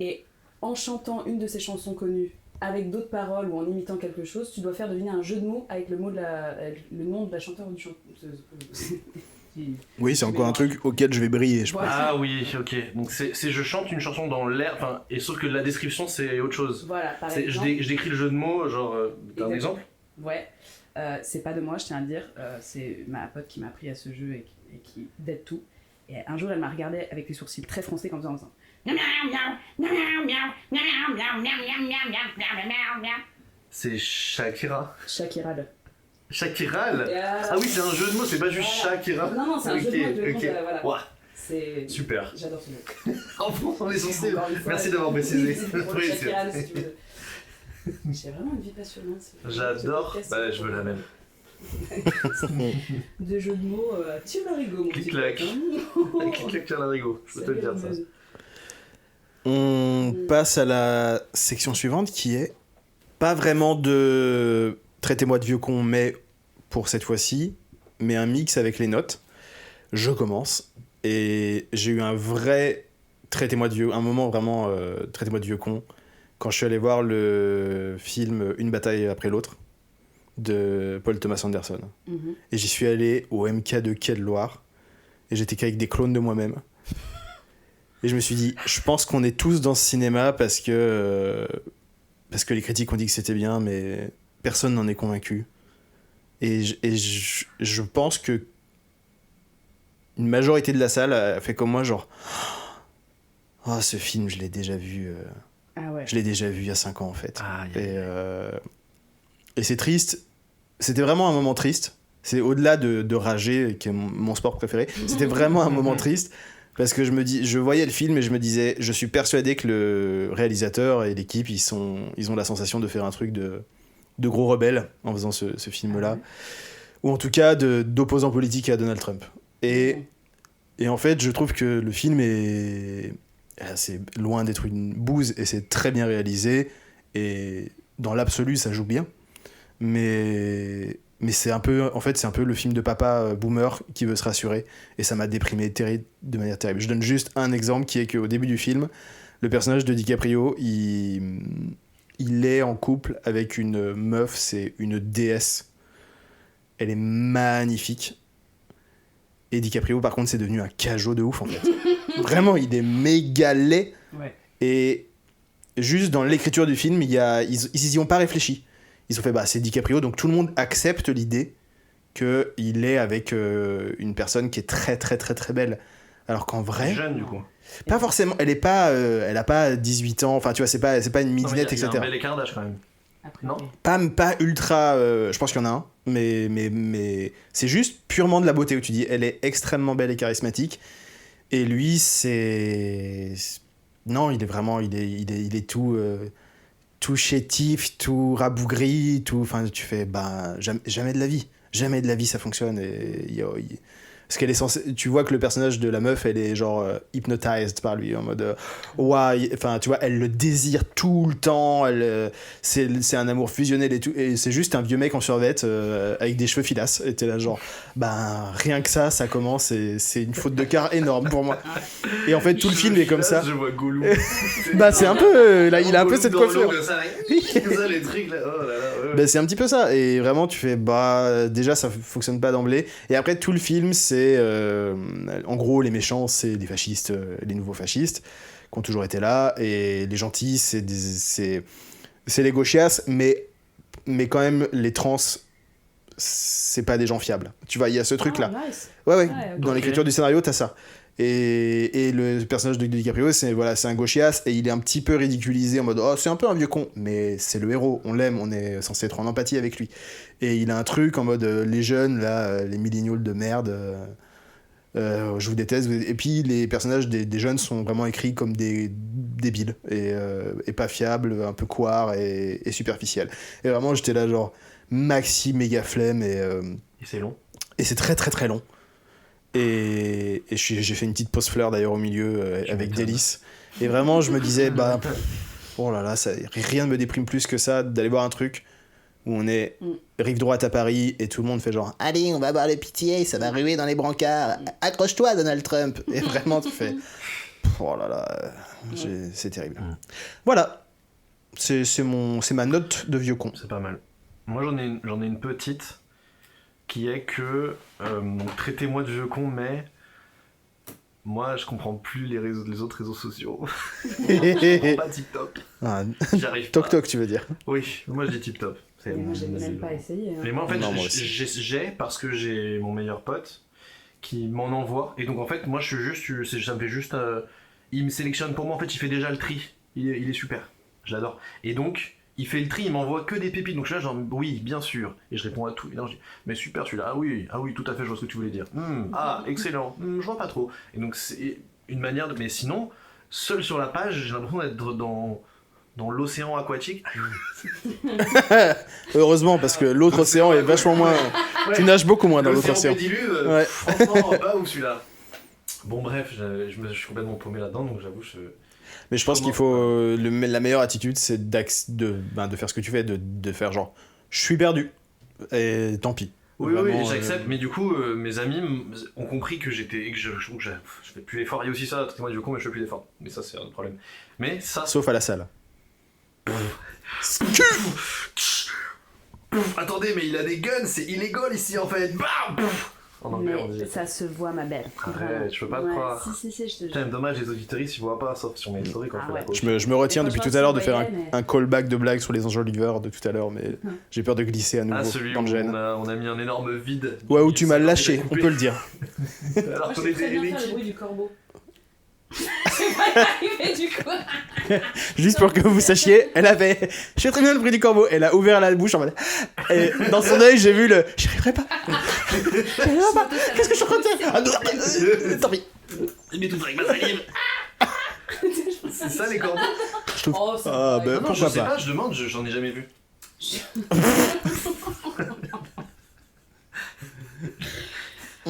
et en chantant une de ces chansons connues avec d'autres paroles ou en imitant quelque chose, tu dois faire deviner un jeu de mots avec le nom de la chanteuse ou du chanteuse. Oui, c'est encore un truc auquel je vais briller, je pense. Voilà. Ah oui, ok. Donc c'est je chante une chanson dans l'air, enfin, et sauf que la description c'est autre chose. Voilà, par Je exemple. décris le jeu de mots, genre, t'as un Exactement. exemple? Ouais, c'est pas de moi, je tiens à le dire. C'est ma pote qui m'a appris à ce jeu et qui d'aide tout. Et un jour, elle m'a regardé avec les sourcils très froncés comme ça en faisant. C'est Shakira. Shakiral. Shakiral? Ah oui, c'est un jeu de mots, c'est pas juste Voilà. Shakira. Non, c'est un jeu de mots avec le nom de- voilà. Ouah, C'est. super. J'adore ce jeu. En France, on est censé. Encore une fois, Merci d'avoir précisé. c'est pour le Oui, Shakiral, c'est- si tu veux. J'ai vraiment une vie passionnante. J'adore. Ce podcast, Bah, je veux la même. De jeux de mots, tu l'arigot, mon petit Clic-clac. pote, hein. Clic-clac sur l'arigot, je peux te le dire ça. On passe à la section suivante qui est pas vraiment de traitez-moi de vieux con, mais pour cette fois-ci, mais un mix avec les notes. Je commence et j'ai eu un vrai un moment vraiment traitez-moi de vieux con quand je suis allé voir le film Une bataille après l'autre de Paul Thomas Anderson. Mhm. Et j'y suis allé au MK de Quai de Loire et j'étais qu'avec des clones de moi-même. Et je me suis dit, je pense qu'on est tous dans ce cinéma parce que les critiques ont dit que c'était bien, mais personne n'en est convaincu. Et je pense que une majorité de la salle a fait comme moi, genre, oh, ce film, je l'ai déjà vu. Ah ouais. Je l'ai déjà vu il y a 5 ans, en fait. Aïe, Et c'est triste. C'était vraiment un moment triste. C'est au-delà de rager, qui est mon sport préféré. C'était vraiment un moment triste. Parce que je voyais le film et je me disais, je suis persuadé que le réalisateur et l'équipe, ils ont la sensation de faire un truc de gros rebelle en faisant ce film-là. ou en tout cas d'opposants politiques à Donald Trump. Et en fait, je trouve que le film est assez loin d'être une bouse et c'est très bien réalisé. Et dans l'absolu, ça joue bien. Mais c'est un peu, en fait, c'est un peu le film de papa boomer qui veut se rassurer. Et ça m'a déprimé de manière terrible. Je donne juste un exemple qui est qu'au début du film, le personnage de DiCaprio, il est en couple avec une meuf, c'est une déesse. Elle est magnifique. Et DiCaprio, par contre, c'est devenu un cajot de ouf, en fait. Vraiment, il est méga laid. Ouais. Et juste dans l'écriture du film, ils y ont pas réfléchi. Ils ont fait, c'est DiCaprio, donc tout le monde accepte l'idée qu'il est avec une personne qui est très, très, très, très belle. Alors qu'en vrai... Jeune, du coup. Pas forcément, elle a pas 18 ans, enfin tu vois, c'est pas une midinette, etc. Il y a un bel écart d'âge quand même. Après, Non. Pas ultra, je pense qu'il y en a un, mais c'est juste purement de la beauté où tu dis, elle est extrêmement belle et charismatique, et lui c'est... Non, il est vraiment, il est tout chétif, tout rabougri, tout, enfin tu fais, jamais de la vie ça fonctionne, et parce qu'elle est censée, tu vois que le personnage de la meuf, elle est genre hypnotized par lui, en mode enfin tu vois, elle le désire tout le temps, c'est un amour fusionnel et tout, et c'est juste un vieux mec en survêt avec des cheveux filasses, et t'es là genre rien que ça commence, et c'est une faute de quart énorme pour moi. Et en fait tout le film est comme ça. Je vois Gollum. C'est un peu là, il a un peu cette coiffure. Les trucs là. Oh là là. C'est un petit peu ça, et vraiment tu fais déjà ça fonctionne pas d'emblée, et après tout le film c'est en gros les méchants c'est les fascistes, les nouveaux fascistes qui ont toujours été là, et les gentils c'est les gauchias, mais quand même les trans c'est pas des gens fiables, tu vois, il y a ce truc là. Nice. Ouais, okay. Dans l'écriture du scénario t'as ça. Et le personnage de DiCaprio, c'est un gauchias, et il est un petit peu ridiculisé en mode c'est un peu un vieux con, mais c'est le héros, on l'aime, on est censé être en empathie avec lui. Et il a un truc en mode les jeunes là, les milléniaux de merde, je vous déteste. Et puis les personnages des jeunes sont vraiment écrits comme des débiles et pas fiables, un peu couards et superficiels. Et vraiment j'étais là genre maxi méga flemme, et c'est long. Et c'est très très très long. Et j'ai fait une petite pause fleur d'ailleurs au milieu avec Délice. Et vraiment, je me disais, oh là là, rien ne me déprime plus que ça d'aller voir un truc où on est rive droite à Paris et tout le monde fait genre, allez, on va boire le pitié, ça va ruer dans les brancards, accroche-toi Donald Trump. Et vraiment, tu fais, oh là là, c'est terrible. Voilà, c'est ma note de vieux con. C'est pas mal. Moi, j'en ai une petite. Qui est que, traitez-moi de vieux con, mais moi je comprends plus les autres réseaux sociaux. Je comprends pas TikTok. J'arrive pas. TokTok, tu veux dire? Oui, moi je dis TikTok. Moi j'ai même pas essayé. Mais moi en fait, j'ai parce que j'ai mon meilleur pote qui m'en envoie. Et donc en fait, moi ça me fait juste. Il me sélectionne pour moi, en fait, il fait déjà le tri. Il est super. Je l'adore. Et donc. Il fait le tri, il m'envoie que des pépites, donc je suis là genre oui, bien sûr, et je réponds à tout, et là je dis mais super celui-là, ah oui, tout à fait, je vois ce que tu voulais dire, excellent, je vois pas trop, et donc c'est une manière de, mais sinon, seul sur la page, j'ai l'impression d'être dans l'océan aquatique. Heureusement, parce que l'autre océan est vachement moins, tu nages beaucoup moins dans l'autre océan. Pédiluve, franchement, pas ouf celui-là. Bon bref, je suis complètement paumé là-dedans, donc j'avoue, Mais je pense qu'il faut la meilleure attitude, c'est de faire ce que tu fais, de faire genre je suis perdu et tant pis. Oui, j'accepte, mais du coup mes amis ont compris que je fais plus l'effort. Il y a aussi ça, traitez-moi du con, mais je fais plus l'effort. Mais ça c'est un autre problème. Mais ça. Sauf à la salle. Attendez, mais il a des guns, c'est illégal ici en fait. En anglais, on dit. Ça se voit, ma belle. Arrête, je peux pas te croire. Si, je te jure. Putain, dommage, les auditeurs ils voient pas, sauf sur mes stories quand je fais la pause. Je me retiens depuis tout à l'heure de faire un callback de blague sur les enjoliveurs de tout à l'heure, mais j'ai peur de glisser à nouveau dans le gène. On a mis un énorme vide. Ouais, où tu m'as lâché, on peut le dire. Alors, je sais très bien faire le bruit du corbeau. C'est pas arrivé du coup. Juste pour que vous sachiez, je fais très bien le bruit du corbeau. Elle a ouvert la bouche en mode. Et dans son œil, j'ai vu j'y arriverai pas. Qu'est-ce que je suis en train de faire? Tant pis. Il m'étouffe avec ma salive. C'est ça les corbeaux? Je trouve. Oh, ça pourquoi je sais pas. pas, je demande, j'en ai jamais vu.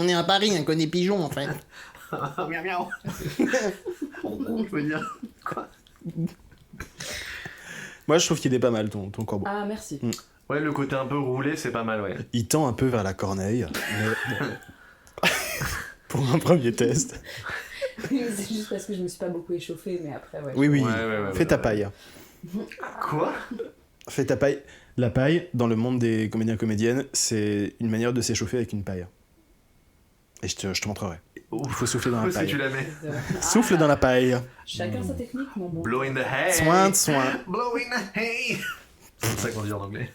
on est à Paris, on connaît Pigeon en fait. Miaou miaou. Je veux dire. Quoi? Moi je trouve qu'il est pas mal ton corbeau. Ah, merci. Ouais, le côté un peu roulé, c'est pas mal, ouais. Il tend un peu vers la corneille. Mais bon. Pour un premier test. C'est juste parce que je me suis pas beaucoup échauffée, mais après, ouais. Oui, oui. Ouais, Fais ta paille. Quoi? Fais ta paille. La paille, dans le monde des comédiens-comédiennes, c'est une manière de s'échauffer avec une paille. Et je te montrerai. Il faut souffler dans Où la est-ce que paille. tu la mets? Souffle dans la paille. Chacun sa technique, mon bon. Blow in the hay. Soin. Blow in the hay. C'est ça qu'on dit en anglais.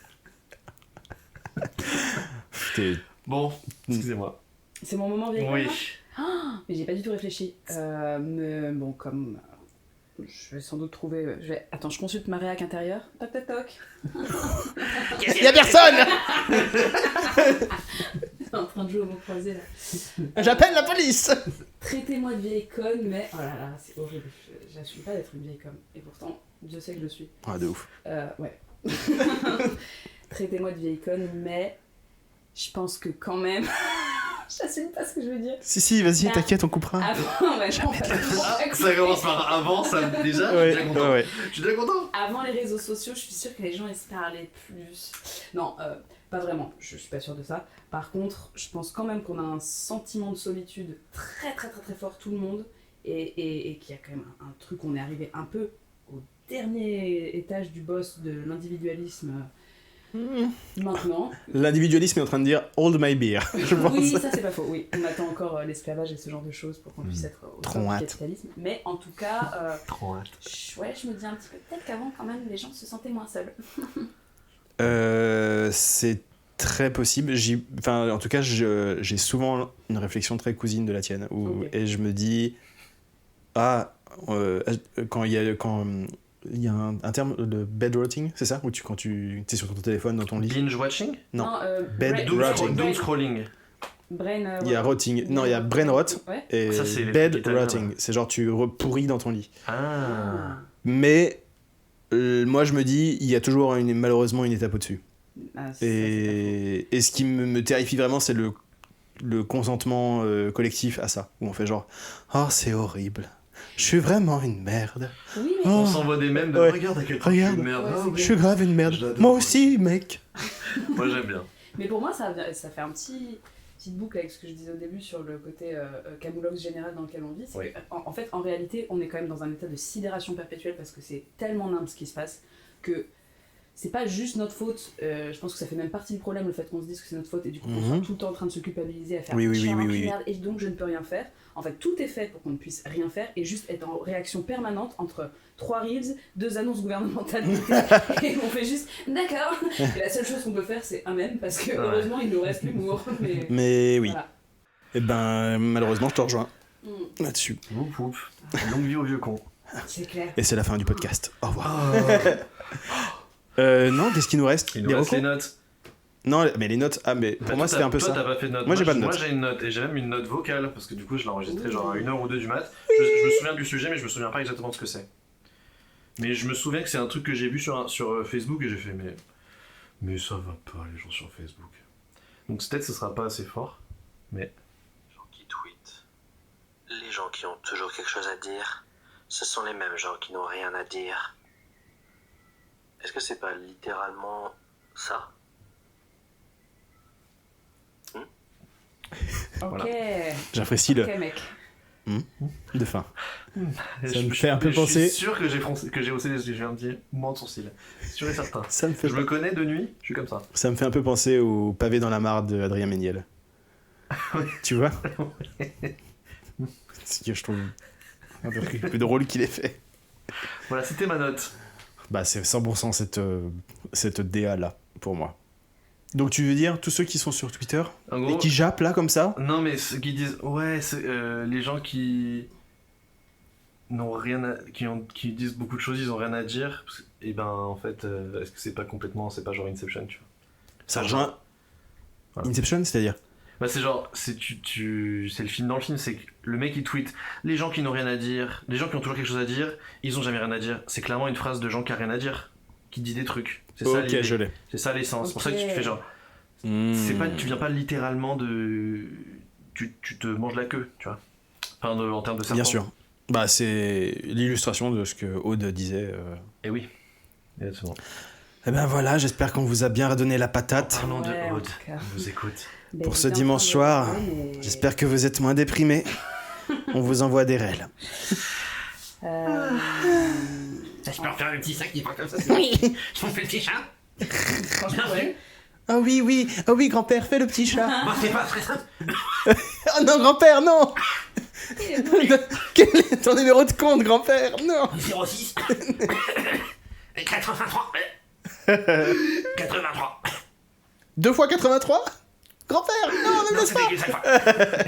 T'es- Bon, excusez-moi. C'est mon moment vieille Oui. Mais j'ai pas du tout réfléchi. Bon, comme... je vais sans doute trouver... Attends, je consulte ma réac intérieure. Toc, toc, toc. Il y a personne. T'es en train de jouer au mot croisé, là. J'appelle la police. Traitez-moi de vieille conne, mais... Oh là là, c'est horrible. J'assume pas d'être une vieille conne. Et pourtant, Dieu sait que je le suis. Ah, de ouf. Ouais. Traitez-moi de vieille conne, mais... Je pense que quand même... J'assume pas ce que je veux dire. Si, vas-y, Bah, t'inquiète, on coupera. Avant, ouais, Jamais de la Ah, ça commence par avant, ça déjà. Ouais, Je suis déjà content. ouais. Je suis déjà content. Avant les réseaux sociaux, je suis sûre que les gens ils se parlaient plus. Non, pas vraiment, je suis pas sûre de ça. Par contre, je pense quand même qu'on a un sentiment de solitude très très très très fort, tout le monde, et qu'il y a quand même un truc, on est arrivé un peu au dernier étage du boss de l'individualisme maintenant. L'individualisme est en train de dire hold my beer, je pense. Oui, ça c'est pas faux, oui. On attend encore l'esclavage et ce genre de choses pour qu'on puisse être au top Trop du hâte. capitalisme. Mais en tout cas, Trop hâte. ouais, je me dis un petit peu, peut-être qu'avant quand même les gens se sentaient moins seuls. C'est très possible. Enfin, en tout cas, j'ai souvent une réflexion très cousine de la tienne. Ok. Et je me dis, quand il y a un terme, le bed rotting, c'est ça? Où quand tu es sur ton téléphone dans ton lit. Binge watching? Non. brain- Bed rotting. Doom scrolling. brain, Il y a rotting. Non, il y a brain rot Ouais. et Ça, c'est les bed trucs italiens, rotting. C'est genre tu pourris dans ton lit. Ah. Mais moi, je me dis, il y a toujours malheureusement une étape au-dessus. Ah, c'est Et ce qui me terrifie vraiment, c'est le consentement collectif à ça. Où on fait genre, oh, c'est horrible. Je suis vraiment une merde. pas faux. Oui, mais On Oh, s'envoie des mèmes de Ouais. regarde à quel point Regarde. je suis une merde. Ouais, Ah, c'est oui. je suis grave une merde. Je l'adore. Moi aussi, mec. Moi j'aime bien. Mais pour moi, ça fait un petite boucle avec ce que je disais au début sur le côté camoulox général dans lequel on vit. C'est Oui. que, en fait, en réalité, on est quand même dans un état de sidération perpétuelle parce que c'est tellement nimble ce qui se passe que c'est pas juste notre faute. Je pense que ça fait même partie du problème, le fait qu'on se dise que c'est notre faute et du coup qu'on soit tout le temps en train de se culpabiliser à faire Oui, oui, je suis oui, un oui, enculé oui. de merde et donc je ne peux rien faire. En fait, tout est fait pour qu'on ne puisse rien faire et juste être en réaction permanente entre 3 reels, 2 annonces gouvernementales et on fait juste d'accord. Et la seule chose qu'on peut faire, c'est un mème parce que Ouais. heureusement il nous reste l'humour. Mais Mais oui. voilà. Et ben, malheureusement, je te rejoins Mm, là-dessus. Wouf wouf. Longue vie au vieux con. c'est clair. Et c'est la fin du podcast. Au revoir. Oh. Non, qu'est-ce qu'il nous reste? Il nous Des reste recos les notes. Non, mais les notes. Ah, mais pour Bah, moi, toi, c'était un peu toi, ça. t'as pas fait de note. Moi, j'ai pas de Moi, note. j'ai une note. Et j'ai même une note vocale. Parce que du coup, je l'ai enregistrée genre à Ouh. 1h ou 2 du mat. Je me souviens du sujet, mais je me souviens pas exactement de ce que c'est. Mais je me souviens que c'est un truc que j'ai vu sur Facebook et j'ai fait, mais ça va pas, les gens sur Facebook. Donc peut-être ce sera pas assez fort. Mais. Les gens qui tweetent, les gens qui ont toujours quelque chose à dire, ce sont les mêmes gens qui n'ont rien à dire. Est-ce que c'est pas littéralement ça? Ok. Voilà. J'apprécie le Ok, mec. de fin. Ça me fait un peu penser- Je suis sûr que j'ai haussé j'ai un petit mouvement de sourcil. Sûr et certain. Ça me fait, Je me connais de nuit, je suis comme ça. ça me fait un peu penser au pavé dans la mare de Adrien Méniel. Tu vois? C'est que je trouve un peu plus drôle qu'il ait fait. Voilà, c'était ma note. Bah, c'est 100% cette DA là pour moi. Donc tu veux dire tous ceux qui sont sur Twitter En et gros, qui jappent là comme ça? non mais ceux qui disent ouais, les gens qui n'ont rien à, qui disent beaucoup de choses, ils ont rien à dire. Et ben en fait, est-ce que c'est pas genre Inception, tu vois? Ça rejoint Voilà. Inception, c'est-à-dire? Bah c'est genre, c'est le film dans le film, c'est que le mec il tweet les gens qui n'ont rien à dire, les gens qui ont toujours quelque chose à dire, ils ont jamais rien à dire. C'est clairement une phrase de gens qui a rien à dire, qui dit des trucs. C'est ça Ok, l'idée. je l'ai. C'est ça l'essence. C'est pour ça que tu te Ok. fais genre, Hmm. c'est pas, tu viens pas littéralement tu te manges la queue, tu vois. Enfin, en termes de serpent. Bien sûr. Bah, c'est l'illustration de ce que Aude disait. Et oui. Exactement. Eh ben voilà, j'espère qu'on vous a bien redonné la patate. Parlons de Ouais, en Aude. tout cas. On vous écoute. Ben, Pour ce j'étais en dimanche train de soir, regarder, mais- J'espère que vous êtes moins déprimés. On vous envoie des rêles. Je peux refaire le petit sac qui part comme ça. Oui. Je m'en fais le petit chat. Franchement, ouais. Ah oui, grand-père, fais le petit chat. Moi, c'est pas très simple. Oh non, grand-père, non. Quel est ton numéro de compte, grand-père? Non. 06. 83. 83. 2 fois 83? Grand-père, non, ne me laisse pas.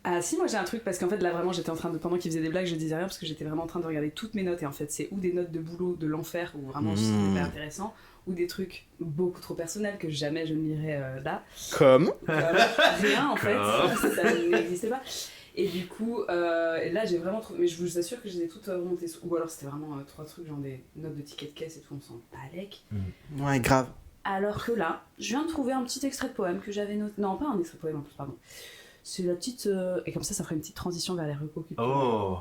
Ah si, moi j'ai un truc parce qu'en fait là vraiment j'étais en train de, pendant qu'il faisait des blagues je disais rien parce que j'étais vraiment en train de regarder toutes mes notes et en fait c'est ou des notes de boulot de l'enfer où vraiment c'est hyper intéressant ou des trucs beaucoup trop personnels que jamais je ne lirai là. Comme Rien en fait, Comme. ça n'existait pas. Et du coup, et là j'ai vraiment trouvé, mais je vous assure que je les ai toutes remontées, ou alors c'était vraiment 3 trucs, genre des notes de tickets de caisse et tout, on s'en balèque. Ouais, grave. Alors que là, je viens de trouver un petit extrait de poème que j'avais noté, non pas un extrait de poème en plus, pardon. C'est la petite, et comme ça ferait une petite transition vers les recos. Oh.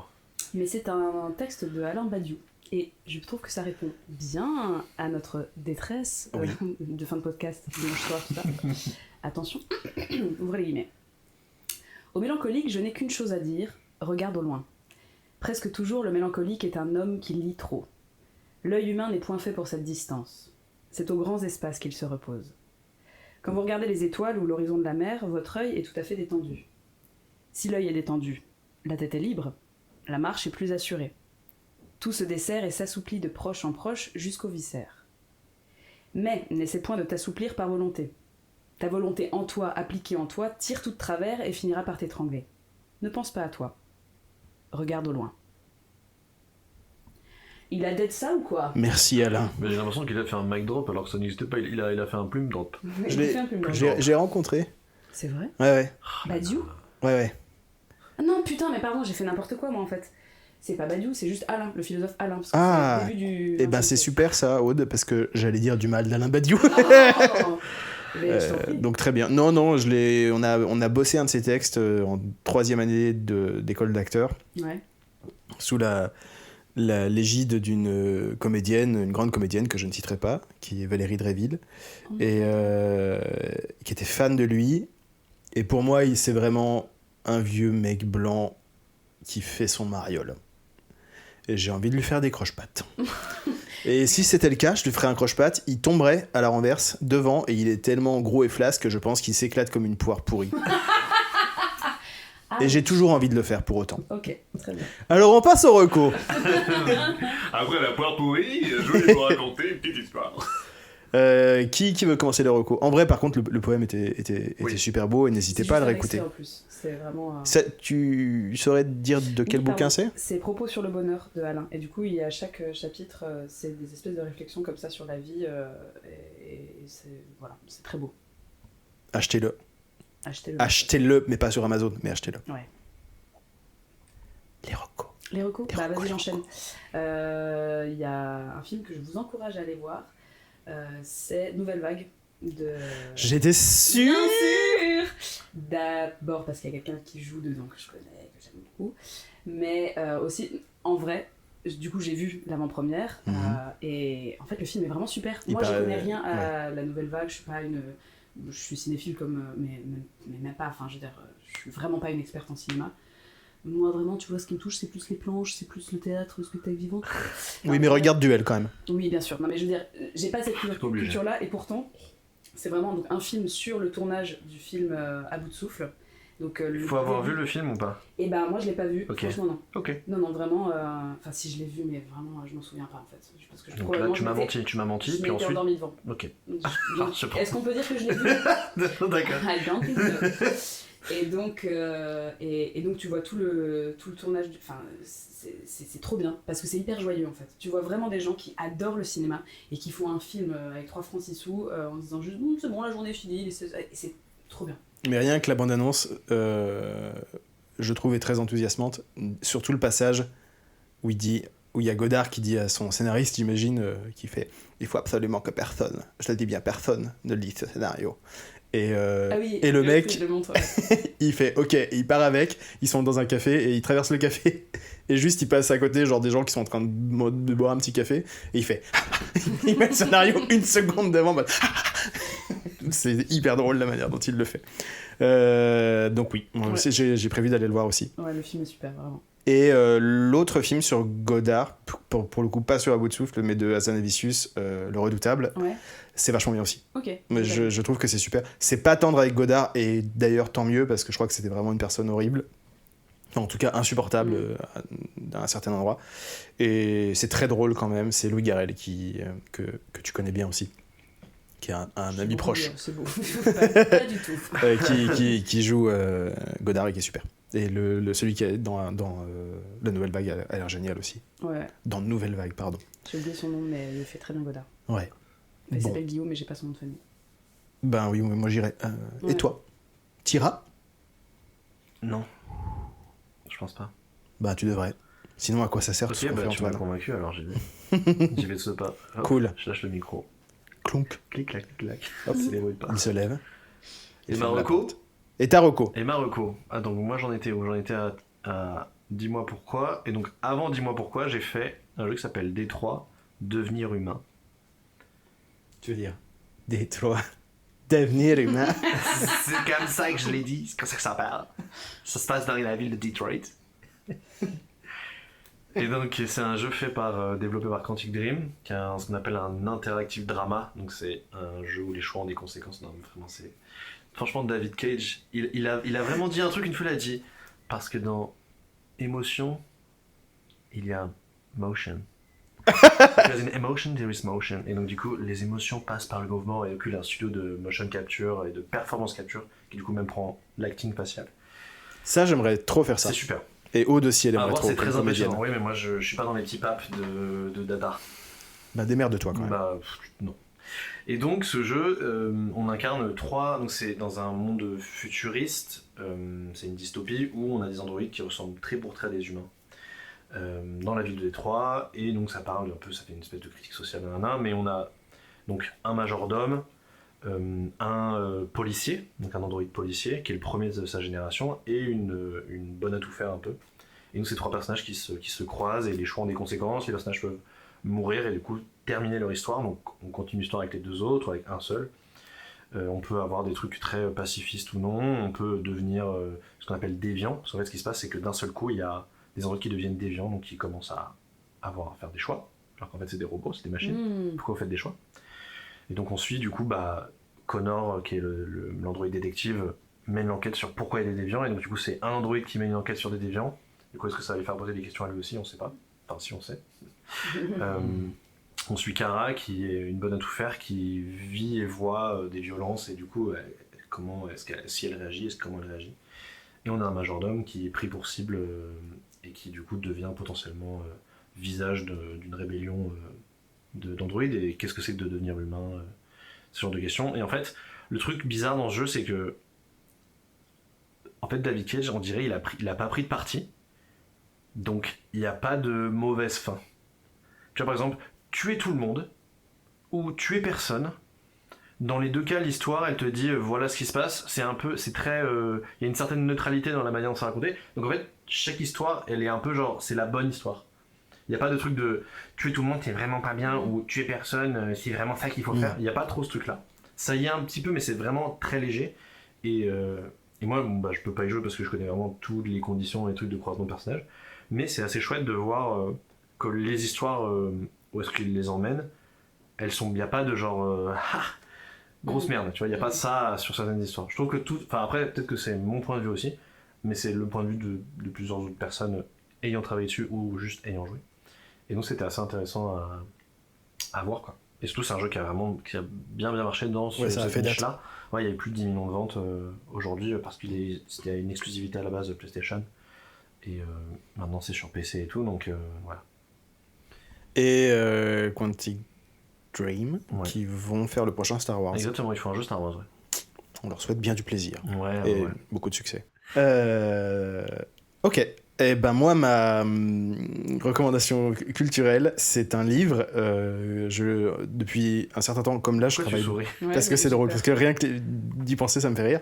Mais c'est un texte de Alain Badiou. Et je trouve que ça répond bien à notre détresse de fin de podcast, dimanche soir, tout ça. Attention, ouvrez les guillemets. Au mélancolique, je n'ai qu'une chose à dire, regarde au loin. Presque toujours, le mélancolique est un homme qui lit trop. L'œil humain n'est point fait pour cette distance. C'est aux grands espaces qu'il se repose. Quand vous regardez les étoiles ou l'horizon de la mer, votre œil est tout à fait détendu. Si l'œil est détendu, la tête est libre, la marche est plus assurée. Tout se dessert et s'assouplit de proche en proche jusqu'aux viscères. Mais n'essaie point de t'assouplir par volonté. Ta volonté en toi, appliquée en toi, tire tout de travers et finira par t'étrangler. Ne pense pas à toi. Regarde au loin. Il a dead ça ou quoi? Merci Alain. Mais j'ai l'impression qu'il a fait un mic drop alors que ça n'existait pas. Il a fait un plume drop. Je Il l'ai- fait un peu blanc. J'ai rencontré. C'est vrai? Ouais. Badiou? Ouais. Ah non, putain, mais pardon, j'ai fait n'importe quoi moi en fait. C'est pas Badiou, c'est juste Alain, le philosophe Alain. Parce que Ah. c'est le début du... Et ben c'est super ça, Aude, parce que j'allais dire du mal d'Alain Badiou. Oh mais je t'en prie. Donc très bien. Non, on a bossé un de ses textes en 3e année d'école d'acteurs, Ouais. sous la l'égide d'une comédienne, une grande comédienne que je ne citerai pas, qui est Valérie Dréville, et qui était fan de lui. Et pour moi, c'est vraiment un vieux mec blanc qui fait son mariole. Et j'ai envie de lui faire des croche-pattes. Et si c'était le cas, je lui ferais un croche-patte, il tomberait à la renverse devant, et il est tellement gros et flasque que je pense qu'il s'éclate comme une poire pourrie. Et j'ai toujours envie de le faire pour autant. Ok, très bien. Alors on passe au reco. Après la poire pourrie, je vais vous raconter une petite histoire. Qui veut commencer le reco? En vrai, par contre, le poème était Oui. super beau et n'hésitez C'est pas à juste le un réécouter. extrait, en plus. C'est vraiment... Tu saurais dire de quel Oui, bouquin pardon. c'est? C'est Propos sur le bonheur de Alain. Et du coup, il y a chaque chapitre, c'est des espèces de réflexions comme ça sur la vie. Et c'est très beau. Achetez-le. Achetez-le. Achetez-le, mais pas sur Amazon, mais achetez-le. Ouais. Les recos. Les recos? Les Bah recos, vas-y, les j'enchaîne. Il y a un film que je vous encourage à aller voir. C'est Nouvelle Vague de... J'étais sûr. Bien sûr. D'abord parce qu'il y a quelqu'un qui joue dedans que je connais, que j'aime beaucoup. Mais aussi, en vrai, du coup j'ai vu l'avant-première. Et en fait le film est vraiment super. Il Moi je paraît- connais rien à la Nouvelle Vague, je suis cinéphile comme... mais même pas, enfin je veux dire, je suis vraiment pas une experte en cinéma. Moi vraiment, tu vois, ce qui me touche, c'est plus les planches, c'est plus le théâtre, le spectacle vivant. Oui, mais regarde Duel quand même. Oui, bien sûr. Non, mais je veux dire, j'ai pas cette pas obligé. culture-là, et pourtant, c'est vraiment donc, un film sur le tournage du film À bout de souffle. Donc, Il faut avoir vu le film ou pas? Et ben, moi, je l'ai pas vu. Ok. Franchement, non. Ok. Non, vraiment. Enfin, si je l'ai vu, mais vraiment, je m'en souviens pas en fait. Parce que Donc là, probablement, tu m'as menti, Je puis m'étais ensuite. endormie devant. Ok. Donc, je prends. est-ce qu'on peut dire que je l'ai vu? D'accord. I don't think so. Et donc, tu vois tout le tournage, enfin, c'est trop bien, parce que c'est hyper joyeux en fait. Tu vois vraiment des gens qui adorent le cinéma et qui font un film avec 3 francs 6 sous en se disant juste c'est bon, la journée est finie, et c'est trop bien. Mais rien que la bande-annonce, je trouvais très enthousiasmante. Surtout le passage où il y a Godard qui dit à son scénariste, j'imagine, qui fait « Il faut absolument que personne, je le dis bien, personne ne lit ce scénario ». Ah oui, et le mec, je le montre, ouais. il fait ok, et il part avec, ils sont dans un café et il traverse le café et juste il passe à côté genre des gens qui sont en train de boire un petit café et il fait il met le scénario une seconde devant bah... c'est hyper drôle la manière dont il le fait. Donc oui, moi aussi j'ai prévu d'aller le voir aussi. Ouais, le film est super, vraiment. Et l'autre film sur Godard, pour le coup pas sur À bout de souffle, mais de Hazanavicius, Le Redoutable, Ouais. c'est vachement bien aussi. Ok. Mais je trouve que c'est super. C'est pas tendre avec Godard, et d'ailleurs tant mieux, parce que je crois que c'était vraiment une personne horrible. En tout cas insupportable à un certain endroit. Et c'est très drôle quand même, c'est Louis Garrel que tu connais bien aussi, qui est un ami proche. C'est beau, pas du tout. qui joue Godard et qui est super. Et celui qui est dans La Nouvelle Vague a l'air génial aussi. Ouais. Dans Nouvelle Vague, pardon. J'ai oublié son nom, mais il fait très bien Godard. Ouais. Il Bon. s'appelle Guillaume, mais j'ai pas son nom de famille. Ben oui, moi j'irai. Ouais. Et toi, t'iras? Non. Je pense pas. Bah tu devrais. Sinon à quoi ça sert tout ce Ok, qu'on fait, tu m'as Antoine? convaincu, alors j'y vais. J'y vais de ce pas. Hop, Cool. Je lâche le micro. Clonk. Clic, clac, clic, clac. Hop. C'est les bruits de pas. Il se lève. Et ferme la Marocco porte. Et ta reco? Et Marocco. Ah, donc moi j'en étais où? J'en étais à Dis-moi pourquoi. Et donc avant Dis-moi pourquoi, j'ai fait un jeu qui s'appelle Détroit, Devenir humain. Tu veux dire Détroit. Devenir humain. C'est comme ça que je l'ai dit, c'est comme ça que ça parle. Ça se passe dans la ville de Detroit. Et donc c'est un jeu fait développé par Quantic Dream, qui est ce qu'on appelle un interactive drama. Donc c'est un jeu où les choix ont des conséquences. Non, mais vraiment c'est... Franchement, David Cage, il a vraiment dit un truc une fois, il a dit, parce que dans émotion, il y a motion. Because in emotion, there is motion. Et donc du coup, les émotions passent par le mouvement, et donc il y a un studio de motion capture et de performance capture, qui du coup même prend l'acting facial. Ça, j'aimerais trop faire ça. C'est super. Et Aude aussi, elle À aimerait voir, trop. c'est très comme comédienne. impressionnant. Oui, mais moi je suis pas dans les petits papes de data. Bah démerde-toi quand même. Bah, non. Et donc ce jeu, on incarne trois, donc c'est dans un monde futuriste, c'est une dystopie où on a des androïdes qui ressemblent très pour trait à des humains. Dans la ville de Détroit, et donc ça parle un peu, ça fait une espèce de critique sociale, mais on a donc un majordome, un policier, donc un androïde policier, qui est le premier de sa génération, et une bonne à tout faire un peu. Et donc ces trois personnages qui se croisent, et les choix ont des conséquences, les personnages peuvent mourir et du coup terminer leur histoire, donc on continue l'histoire avec les deux autres, avec un seul. On peut avoir des trucs très pacifistes ou non, on peut devenir ce qu'on appelle déviant, parce qu'en fait ce qui se passe c'est que d'un seul coup il y a des androïdes qui deviennent déviants, donc qui commencent à faire des choix, alors qu'en fait c'est des robots, c'est des machines, pourquoi vous faites des choix? Et donc on suit du coup Connor, qui est l'androïde détective, mène l'enquête sur pourquoi il y a des déviants, et donc du coup c'est un androïde qui mène une enquête sur des déviants. Du coup est-ce que ça va lui faire poser des questions à lui aussi? On sait pas, enfin si on sait. On suit Kara, qui est une bonne à tout faire, qui vit et voit des violences, et du coup si elle réagit, comment elle réagit. Et on a un majordome qui est pris pour cible et qui du coup devient potentiellement visage d'une rébellion d'Android. Et qu'est-ce que c'est que de devenir humain, ce genre de questions. Et en fait, le truc bizarre dans ce jeu, c'est que en fait David Cage, on dirait il a pas pris de parti, donc il n'y a pas de mauvaise fin. Tu vois, par exemple, tuer tout le monde ou tuer personne, dans les deux cas l'histoire elle te dit voilà ce qui se passe, c'est très il y a une certaine neutralité dans la manière dont c'est raconté, donc en fait chaque histoire elle est un peu genre c'est la bonne histoire, il n'y a pas de truc de tuer tout le monde c'est vraiment pas bien, ou tuer personne c'est vraiment ça qu'il faut faire, il n'y a pas trop ce truc là, ça y est un petit peu mais c'est vraiment très léger. Et moi je peux pas y jouer parce que je connais vraiment toutes les conditions et les trucs de croisement de personnages, mais c'est assez chouette de voir que les histoires où est-ce qu'ils les emmènent, elles sont, il n'y a pas de genre grosse merde, tu vois, il n'y a pas de ça sur certaines histoires. Je trouve que après peut-être que c'est mon point de vue aussi, mais c'est le point de vue de plusieurs autres personnes ayant travaillé dessus ou juste ayant joué. Et donc c'était assez intéressant à voir quoi. Et surtout c'est un jeu qui a bien marché dans cette niche-là. Ouais, il y a eu plus de 10 millions de ventes aujourd'hui parce c'était une exclusivité à la base de PlayStation. Et maintenant c'est sur PC et tout, donc voilà. Et Quantic Dream, qui vont faire le prochain Star Wars. Exactement, ils font un jeu Star Wars, ouais. On leur souhaite bien du plaisir. Ouais, et beaucoup de succès. Ok, Eh ben moi, ma recommandation culturelle, c'est un livre. Depuis un certain temps, comme là, je Pourquoi tu travaille... souris? Ouais, Parce que oui, c'est drôle, super. parce que rien que d'y penser, ça me fait rire.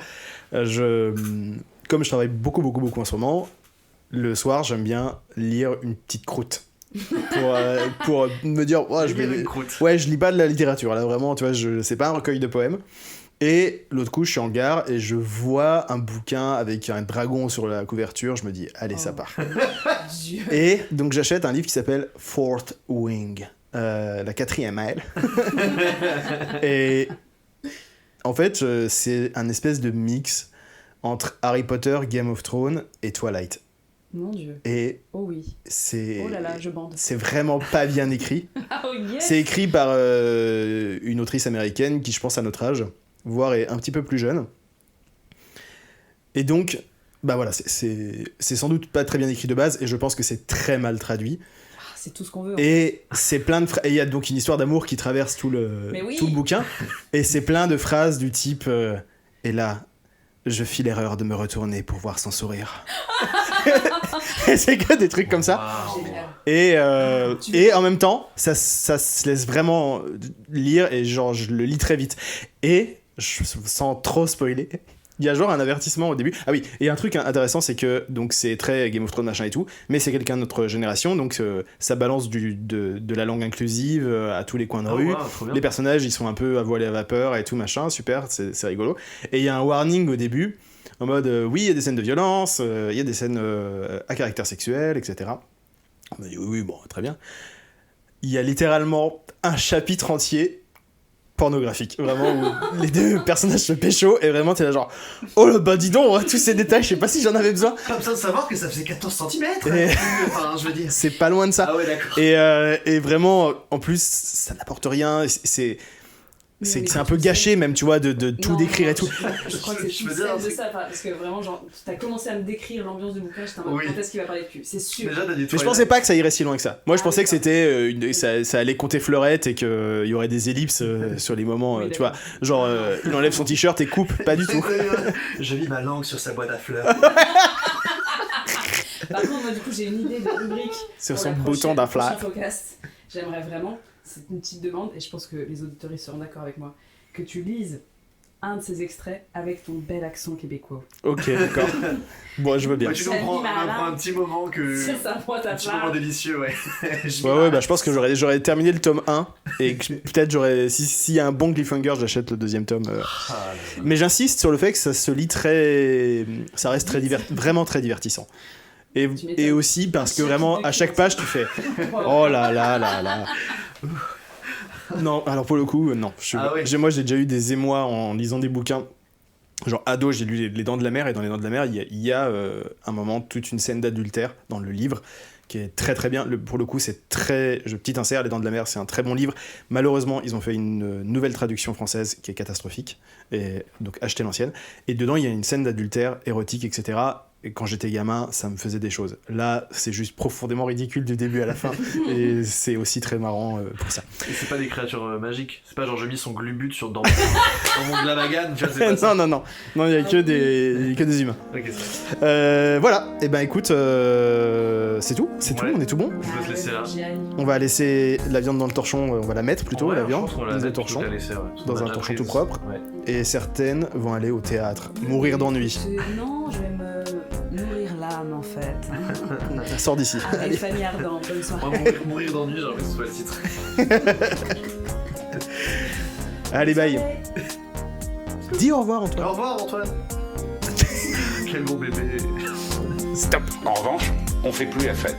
Comme je travaille beaucoup en ce moment, le soir, j'aime bien lire une petite croûte. Pour me dire, oh, Je vais une croûte. ouais, je lis pas de la littérature, là, vraiment, tu vois, c'est pas un recueil de poèmes. Et l'autre coup, je suis en gare et je vois un bouquin avec un dragon sur la couverture, je me dis, allez, ça part. Dieu. Et donc j'achète un livre qui s'appelle Fourth Wing, la 4e aile. Et en fait, c'est un espèce de mix entre Harry Potter, Game of Thrones et Twilight. Mon Dieu. Et Oh oui. c'est... Oh là là, je bande. C'est vraiment pas bien écrit. Oh yes. C'est écrit par une autrice américaine qui, je pense, à notre âge, voire est un petit peu plus jeune. Et donc, bah voilà, c'est sans doute pas très bien écrit de base, et je pense que c'est très mal traduit. Ah, c'est tout ce qu'on veut. Et c'est plein de et il y a donc une histoire d'amour qui traverse tout le bouquin, et c'est plein de phrases du type et là, je fis l'erreur de me retourner pour voir son sourire. Et c'est que des trucs comme ça. Waouh. Génial. Et en même temps, ça se laisse vraiment lire, et genre je le lis très vite. Et sans trop spoiler, il y a genre un avertissement au début. Ah oui, et un truc intéressant, c'est que donc c'est très Game of Thrones machin et tout, mais c'est quelqu'un de notre génération, donc ça balance de la langue inclusive à tous les coins de Oh, rue. wow, trop bien. Les personnages, ils sont un peu à voile et à vapeur et tout machin, super, c'est rigolo. Et il y a un warning au début, en mode oui, il y a des scènes de violence, il y a des scènes à caractère sexuel, etc. On m'a dit oui, bon, très bien. Il y a littéralement un chapitre entier pornographique, vraiment, où les deux personnages se pécho, et vraiment t'es là genre, oh bah dis donc, tous ces détails, je sais pas si j'en avais besoin. Pas besoin de savoir que ça faisait 14 cm. Et- Enfin, je veux dire. C'est pas loin de ça. Ah ouais, d'accord. Et vraiment, en plus, ça n'apporte rien, c'est un peu gâché même, tu vois, de tout Non, décrire non, et tout. Je crois que c'est Je tout veux dire, celle de c'est- ça, parce que vraiment, genre, t'as commencé à me décrire l'ambiance du bouquin, j'étais en mode, Oui. quand est-ce qu'il va parler de cul? C'est sûr. Déjà, t'as dit Mais je pensais pas que ça irait si loin que ça. Moi, je Ah, pensais que d'accord. c'était ça allait compter fleurette et qu'il y aurait des ellipses sur les moments, Oui, tu vois, genre il enlève son t-shirt et coupe, pas du tout. Je vis ma langue sur sa boîte à fleurs. Par contre, moi, du coup, j'ai une idée de rubrique. Sur pour son la bouton prochaine- d'un le prochain flat. Podcast. J'aimerais vraiment, c'est une petite demande, et je pense que les auditeurs seront d'accord avec moi, que tu lises un de ces extraits avec ton bel accent québécois. Ok, d'accord. Bon, je veux bien. Ouais, tu nous Salut, prends Malin. un petit moment que. Sur sa boîte à Un petit moment plat. délicieux, ouais. Ouais, bah je pense que j'aurais terminé le tome 1 et que peut-être s'il y a un bon cliffhanger, j'achète le deuxième tome. Ah, Mais j'insiste sur le fait que ça se lit ça reste vraiment très divertissant. Tu m'étonnes. Et aussi parce que vraiment, à chaque page, tu fais oh là là là là. Non, alors pour le coup, non. Ah ouais. Moi, j'ai déjà eu des émois en lisant des bouquins. Genre, ado, j'ai lu Les Dents de la Mer, et dans Les Dents de la Mer, il y a un moment, toute une scène d'adultère dans le livre, qui est très très bien. Pour le coup, c'est très... Petit insert, Les Dents de la Mer, c'est un très bon livre. Malheureusement, ils ont fait une nouvelle traduction française qui est catastrophique, et donc achetez l'ancienne. Et dedans, il y a une scène d'adultère, érotique, etc. Et quand j'étais gamin, ça me faisait des choses. Là, c'est juste profondément ridicule du début à la fin, et c'est aussi très marrant pour ça. Et c'est pas des créatures magiques. C'est pas genre je mis son glubut dans mon glavagan, tu vois, c'est pas ça. Non, il y a que des humains. Ok, ça. Voilà, et ben écoute, c'est tout, Ouais. on est tout bon. On peut se laisser là. Génial. On va laisser la viande dans le torchon, on va la mettre plutôt, Ouais, la je viande, pense qu'on l'a dans le plutôt torchon, qu'à laisser, ouais. Parce dans qu'on a un déjà torchon pris- tout propre. Ouais. et certaines vont aller au théâtre, mourir d'ennui. Non, je vais me nourrir l'âme en fait. Ça sort d'ici. Avec Fanny Ardant, bonne soirée. Moi, mourir d'ennui, j'ai envie que ce soit le titre. Allez, bye. Dis au revoir, Antoine. Au revoir, Antoine. Quel gros bébé. Stop. En revanche, on fait plus la fête.